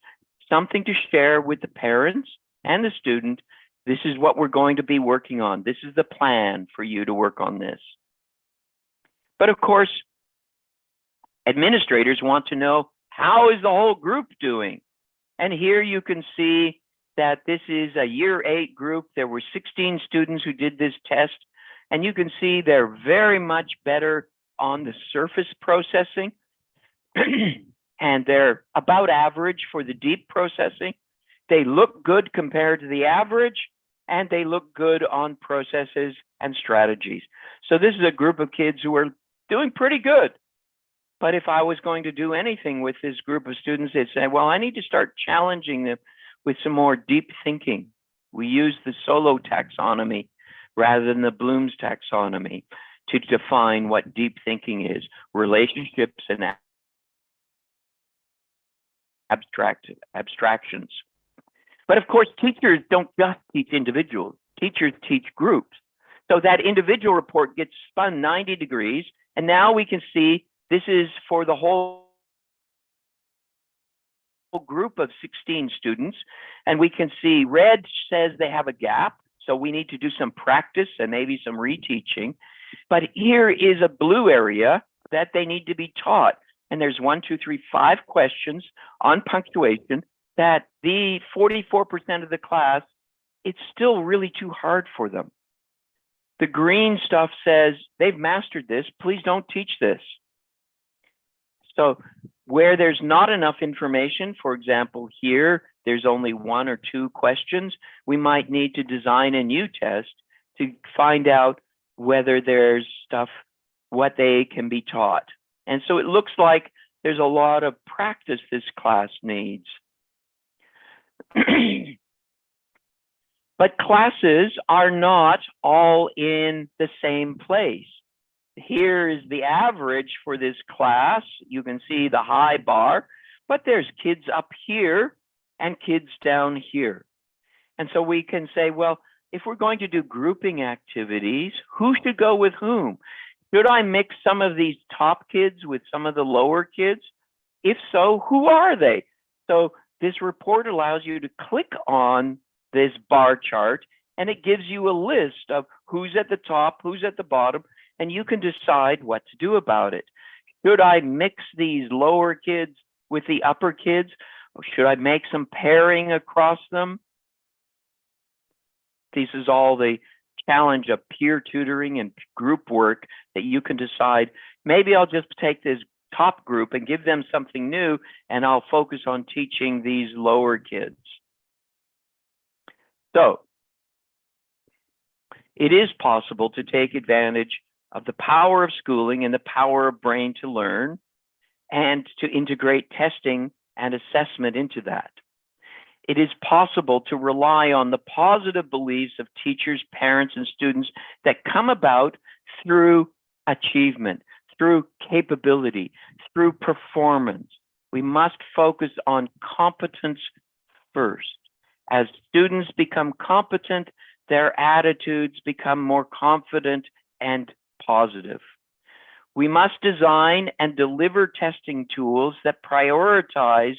something to share with the parents and the student. This is what we're going to be working on. This is the plan for you to work on this. But of course, administrators want to know, how is the whole group doing? And here you can see that this is a year 8 group. There were 16 students who did this test. And you can see they're very much better on the surface processing. And they're about average for the deep processing. They look good compared to the average, and they look good on processes and strategies. So this is a group of kids who are doing pretty good. But if I was going to do anything with this group of students, they'd say, well, I need to start challenging them with some more deep thinking. We use the Solo taxonomy rather than the Bloom's taxonomy to define what deep thinking is, relationships and abstractions. But of course, teachers don't just teach individuals. Teachers teach groups. So that individual report gets spun 90 degrees. And now we can see this is for the whole group of 16 students. And we can see red says they have a gap. So we need to do some practice and maybe some reteaching. But here is a blue area that they need to be taught. And there's 1, 2, 3, 5 questions on punctuation that the 44% of the class, it's still really too hard for them. The green stuff says they've mastered this, please don't teach this. So where there's not enough information, for example, here, there's only 1 or 2 questions, we might need to design a new test to find out whether there's stuff, what they can be taught. And so it looks like there's a lot of practice this class needs. But classes are not all in the same place. Here is the average for this class. You can see the high bar, but there's kids up here and kids down here. And so we can say, well, if we're going to do grouping activities, who should go with whom? Should I mix some of these top kids with some of the lower kids? If so, who are they? So this report allows you to click on this bar chart, and it gives you a list of who's at the top, who's at the bottom, and you can decide what to do about it. Should I mix these lower kids with the upper kids? Or should I make some pairing across them? This is all the challenge of peer tutoring and group work that you can decide, maybe I'll just take this top group and give them something new, and I'll focus on teaching these lower kids. So it is possible to take advantage of the power of schooling and the power of brain to learn, and to integrate testing and assessment into that. It is possible to rely on the positive beliefs of teachers, parents, and students that come about through achievement, through capability, through performance. We must focus on competence first. As students become competent, their attitudes become more confident and positive. We must design and deliver testing tools that prioritize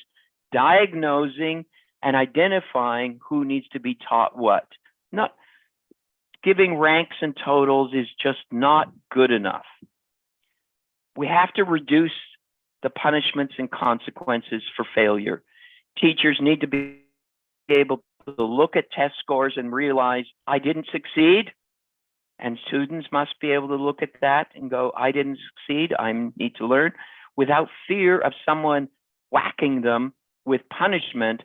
diagnosing and identifying who needs to be taught what. Not giving ranks and totals is just not good enough. We have to reduce the punishments and consequences for failure. Teachers need to be able to look at test scores and realize, I didn't succeed. And students must be able to look at that and go, I didn't succeed, I need to learn, without fear of someone whacking them with punishment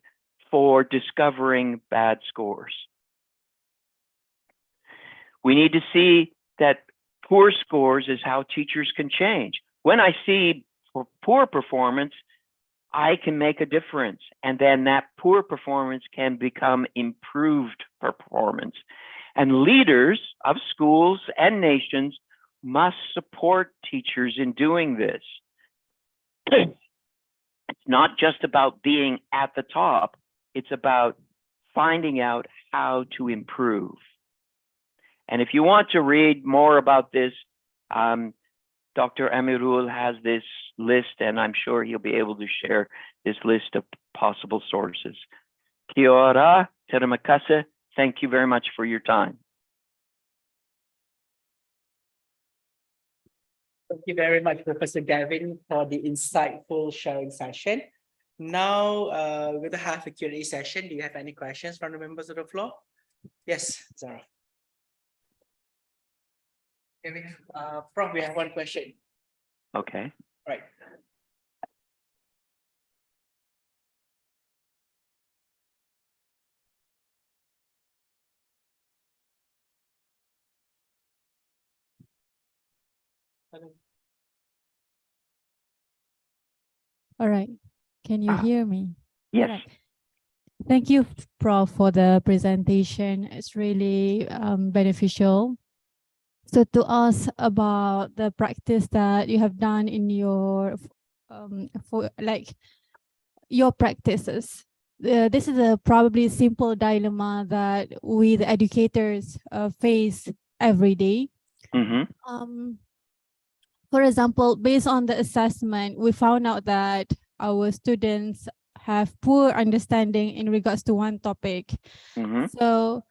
for discovering bad scores. We need to see that poor scores is how teachers can change. When I see poor performance, I can make a difference. And then that poor performance can become improved performance. And leaders of schools and nations must support teachers in doing this. It's not just about being at the top, it's about finding out how to improve. And if you want to read more about this, Dr. Amirul has this list, and I'm sure he'll be able to share this list of possible sources. Kia ora, terima kasih. Thank you very much for your time. Thank you very much, Professor Gavin, for the insightful sharing session. Now, we're going to have a Q&A session. Do you have any questions from the members of the floor? Yes, Zara. Okay, Prof, we have one question. Okay. Right. All right. Can you hear me? Yes. Right. Thank you, Prof, for the presentation. It's really beneficial. So to ask about the practice that you have done in your your practices. This is a probably simple dilemma that we the educators face every day. Mm-hmm. For example, based on the assessment, we found out that our students have poor understanding in regards to one topic. Mm-hmm. So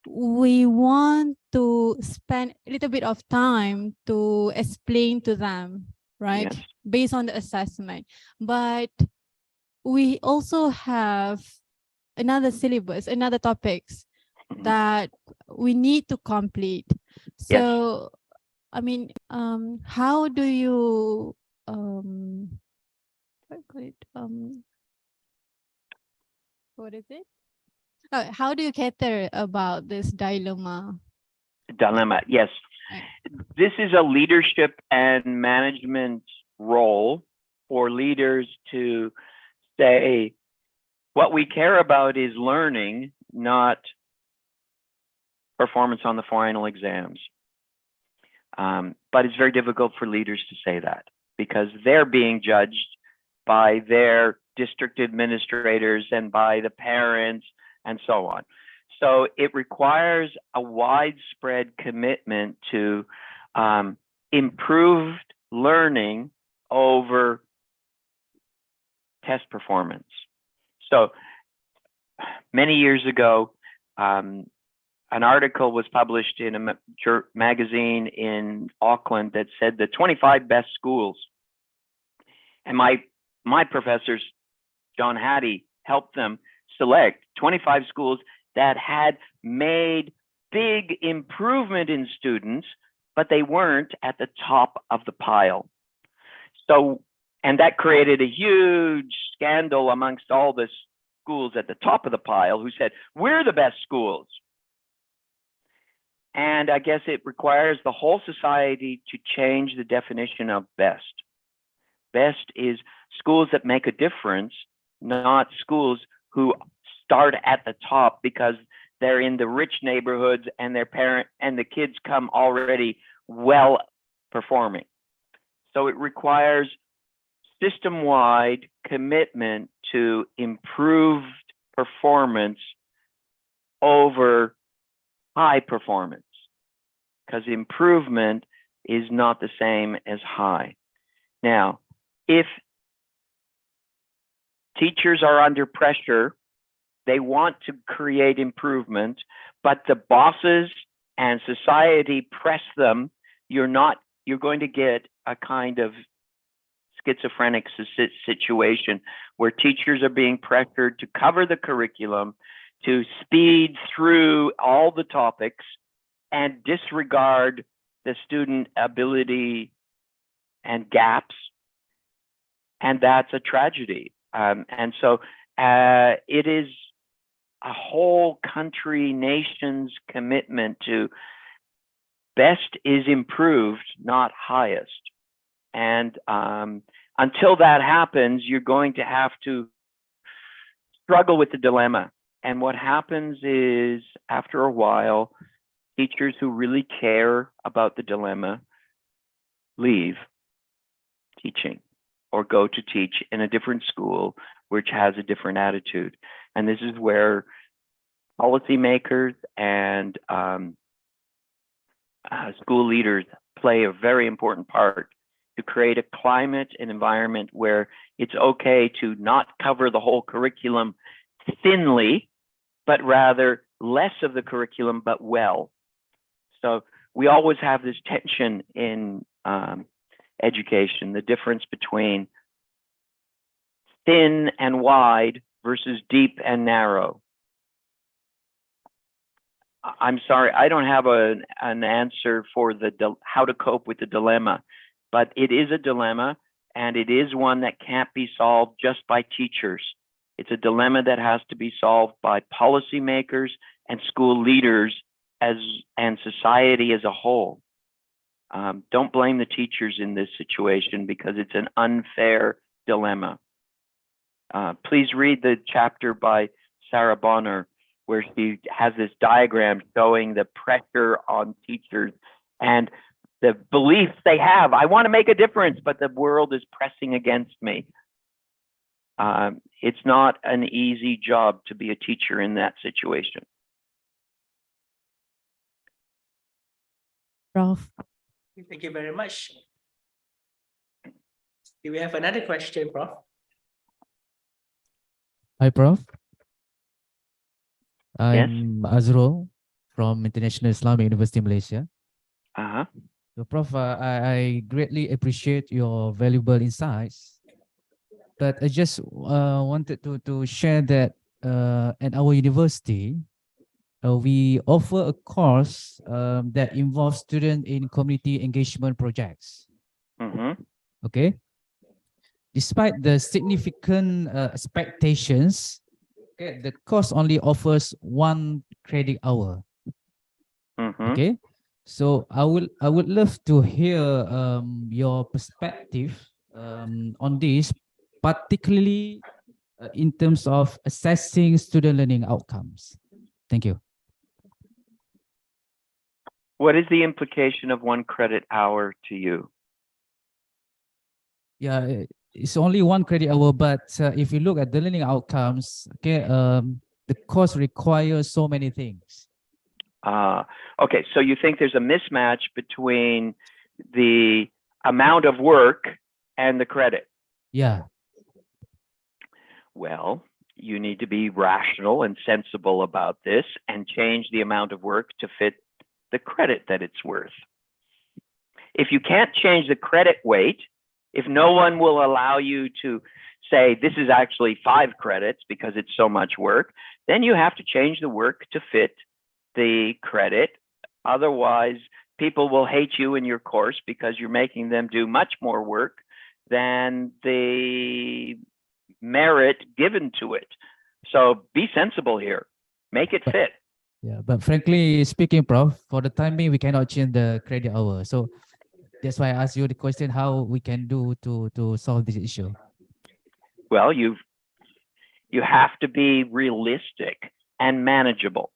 we want to spend a little bit of time to explain to them, right? Yes. Based on the assessment. But we also have another syllabus, another topics that we need to complete. So, I mean, how do you, what is it? How do you cater about this dilemma? Dilemma, yes. Right. This is a leadership and management role for leaders to say, what we care about is learning, not performance on the final exams. But it's very difficult for leaders to say that because they're being judged by their district administrators and by the parents and so on. So it requires a widespread commitment to improved learning over test performance. So many years ago, an article was published in a magazine in Auckland that said the 25 best schools. And my professors, John Hattie, helped them select 25 schools that had made big improvement in students, but they weren't at the top of the pile. So, and that created a huge scandal amongst all the schools at the top of the pile who said, we're the best schools. And I guess it requires the whole society to change the definition of best. Best is schools that make a difference, not schools who start at the top because they're in the rich neighborhoods and their parent and the kids come already well performing. So it requires system-wide commitment to improved performance over high performance, because improvement is not the same as high. Now, if teachers are under pressure, they want to create improvement, but the bosses and society press them, you're going to get a kind of schizophrenic situation where teachers are being pressured to cover the curriculum, to speed through all the topics and disregard the student ability and gaps. And that's a tragedy. And so it is a whole country, nation's commitment to best is improved, not highest. And until that happens, you're going to have to struggle with the dilemma. And what happens is, after a while, teachers who really care about the dilemma leave teaching or go to teach in a different school which has a different attitude. And this is where policymakers and school leaders play a very important part to create a climate and environment where it's okay to not cover the whole curriculum thinly, but rather less of the curriculum, but well. So we always have this tension in education, the difference between thin and wide versus deep and narrow. I'm sorry, I don't have an answer for how to cope with the dilemma, but it is a dilemma, and it is one that can't be solved just by teachers. It's a dilemma that has to be solved by policymakers and school leaders and society as a whole. Don't blame the teachers in this situation because it's an unfair dilemma. Please read the chapter by Sarah Bonner, where she has this diagram showing the pressure on teachers and the beliefs they have. I want to make a difference, but the world is pressing against me. It's not an easy job to be a teacher in that situation. Prof. Thank you very much. Do we have another question, Prof? Hi, Prof. I'm Azrul from International Islamic University, Malaysia. So, Prof, I greatly appreciate your valuable insights, but I just wanted to share that at our university, we offer a course that involves students in community engagement projects. Okay. Despite the significant expectations, okay, the course only offers 1 credit hour. Okay, so I would love to hear your perspective on this, particularly in terms of assessing student learning outcomes. Thank you. What is the implication of 1 credit hour to you? Yeah, it's only 1 credit hour, but if you look at the learning outcomes, okay, the course requires so many things. Okay, so you think there's a mismatch between the amount of work and the credit? Yeah. Well, you need to be rational and sensible about this and change the amount of work to fit the credit that it's worth. If you can't change the credit weight, if no one will allow you to say this is actually 5 credits because it's so much work, then you have to change the work to fit the credit. Otherwise, people will hate you in your course because you're making them do much more work than the merit given to it. So be sensible here. Make it fit. Yeah, but frankly speaking, Prof, for the time being, we cannot change the credit hour. So that's why I asked you the question, how we can do to solve this issue. Well, you have to be realistic and manageable.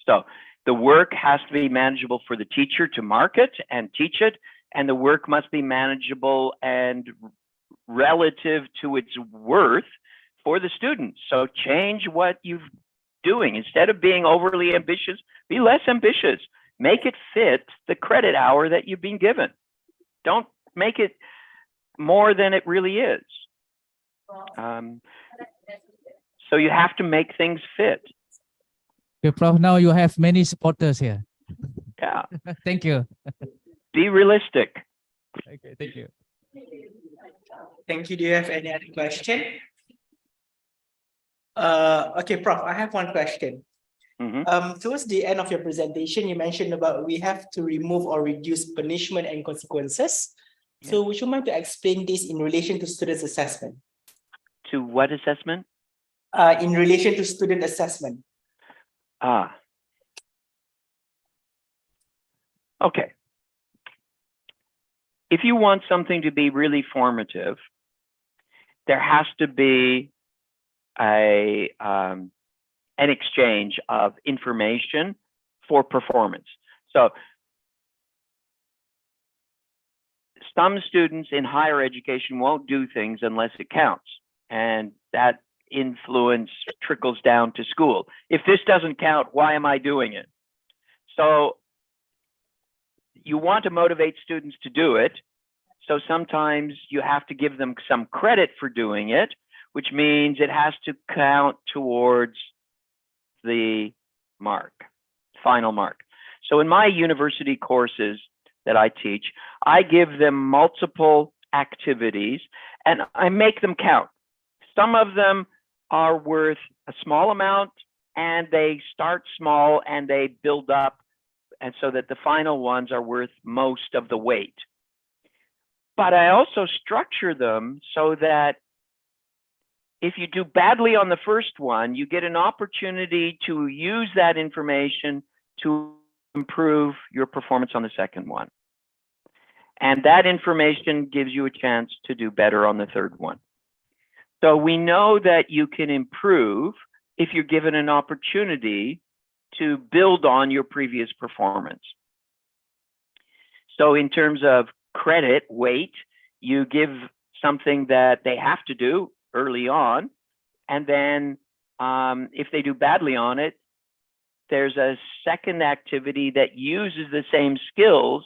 So the work has to be manageable for the teacher to market and teach it, and the work must be manageable and relative to its worth for the students. So change what you're doing. Instead of being overly ambitious, be less ambitious. Make it fit the credit hour that you've been given. Don't make it more than it really is. So you have to make things fit. Okay, Prof, now you have many supporters here. Yeah. Thank you. Be realistic. Okay, thank you. Thank you. Do you have any other question? Okay, Prof, I have one question. Towards the end of your presentation, you mentioned about we have to remove or reduce punishment and consequences. Yeah. So would you mind to explain this in relation to students' assessment? To what assessment? In relation to student assessment. Okay. if you want something to be really formative, there has to be an exchange of information for performance. So some students in higher education won't do things unless it counts, and that influence trickles down to school. If this doesn't count, why am I doing it? So you want to motivate students to do it. So sometimes you have to give them some credit for doing it, which means it has to count towards the mark, final mark. So in my university courses that I teach, I give them multiple activities and I make them count. Some of them are worth a small amount and they start small and they build up, and so that the final ones are worth most of the weight. But I also structure them so that if you do badly on the first one, you get an opportunity to use that information to improve your performance on the second one. And that information gives you a chance to do better on the third one. So we know that you can improve if you're given an opportunity to build on your previous performance. So in terms of credit, weight, you give something that they have to do early on, and then if they do badly on it, there's a second activity that uses the same skills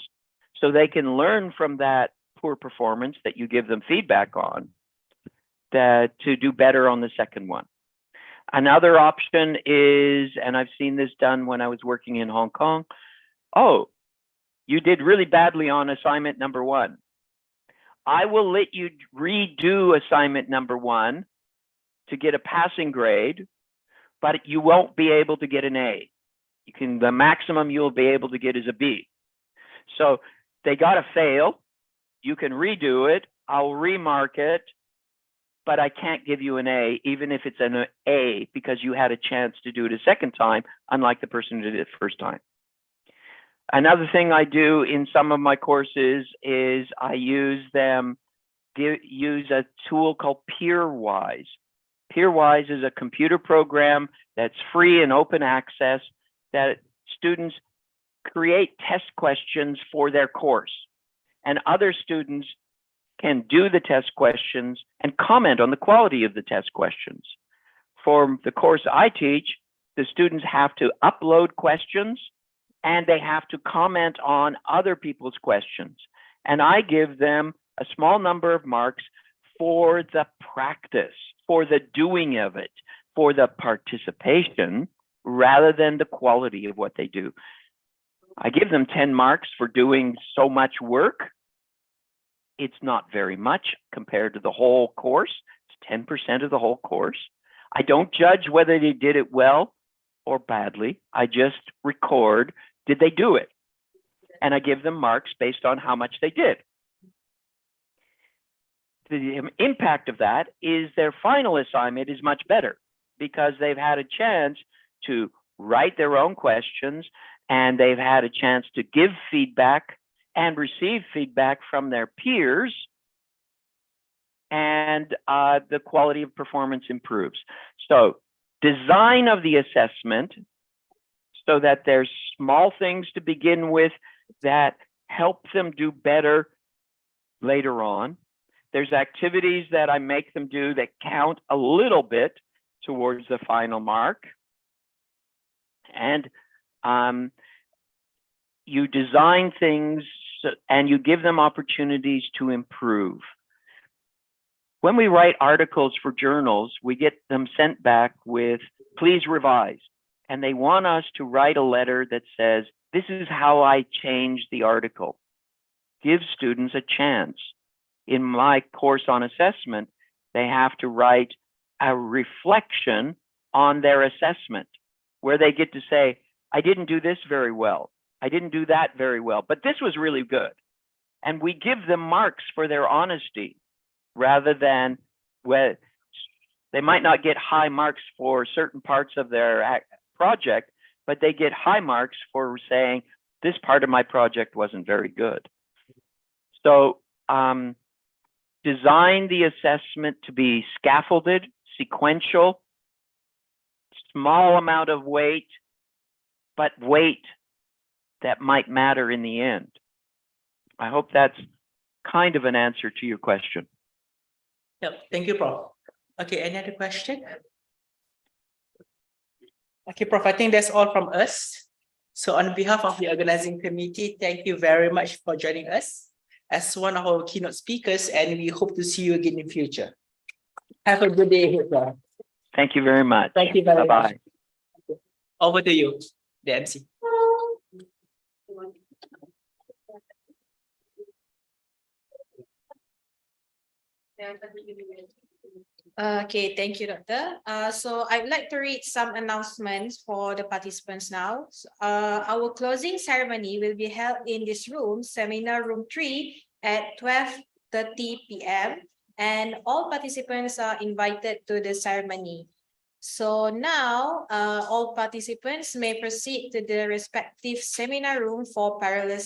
so they can learn from that poor performance that you give them feedback on, that to do better on the second one. Another option is, and I've seen this done when I was working in Hong Kong, oh, you did really badly on assignment number 1. I will let you redo assignment number 1 to get a passing grade, but you won't be able to get an A. The maximum you'll be able to get is a B. So they got to fail. You can redo it. I'll remark it, but I can't give you an A, even if it's an A, because you had a chance to do it a second time, unlike the person who did it first time. Another thing I do in some of my courses is I use a tool called PeerWise. PeerWise is a computer program that's free and open access that students create test questions for their course. And other students can do the test questions and comment on the quality of the test questions. For the course I teach, the students have to upload questions and they have to comment on other people's questions. And I give them a small number of marks for the practice, for the doing of it, for the participation, rather than the quality of what they do. I give them 10 marks for doing so much work. It's not very much compared to the whole course. It's 10% of the whole course. I don't judge whether they did it well or badly. I just record, did they do it? And I give them marks based on how much they did. The impact of that is their final assignment is much better because they've had a chance to write their own questions and they've had a chance to give feedback and receive feedback from their peers, and the quality of performance improves. So design of the assessment so that there's small things to begin with that help them do better later on. There's activities that I make them do that count a little bit towards the final mark. And you design things and you give them opportunities to improve. When we write articles for journals, we get them sent back with, please revise. And they want us to write a letter that says, this is how I changed the article. Give students a chance. In my course on assessment, they have to write a reflection on their assessment, where they get to say, I didn't do this very well. I didn't do that very well, but this was really good. And we give them marks for their honesty, rather than where they might not get high marks for certain parts of their project, but they get high marks for saying, this part of my project wasn't very good. So design the assessment to be scaffolded, sequential, small amount of weight, but weight that might matter in the end. I hope that's kind of an answer to your question. Yep, thank you, Prof. Okay, any other question? Okay, Prof, I think that's all from us. So on behalf of the organizing committee, thank you very much for joining us as one of our keynote speakers, and we hope to see you again in future. Have a good day, Prof. Thank you very much. Thank you very Bye-bye. much. Over to you, the MC. Okay, thank you, Doctor. So I'd like to read some announcements for the participants now. Our closing ceremony will be held in this room, seminar room 3 at 12:30 p.m. and all participants are invited to the ceremony. So now, all participants may proceed to the respective seminar room for parallel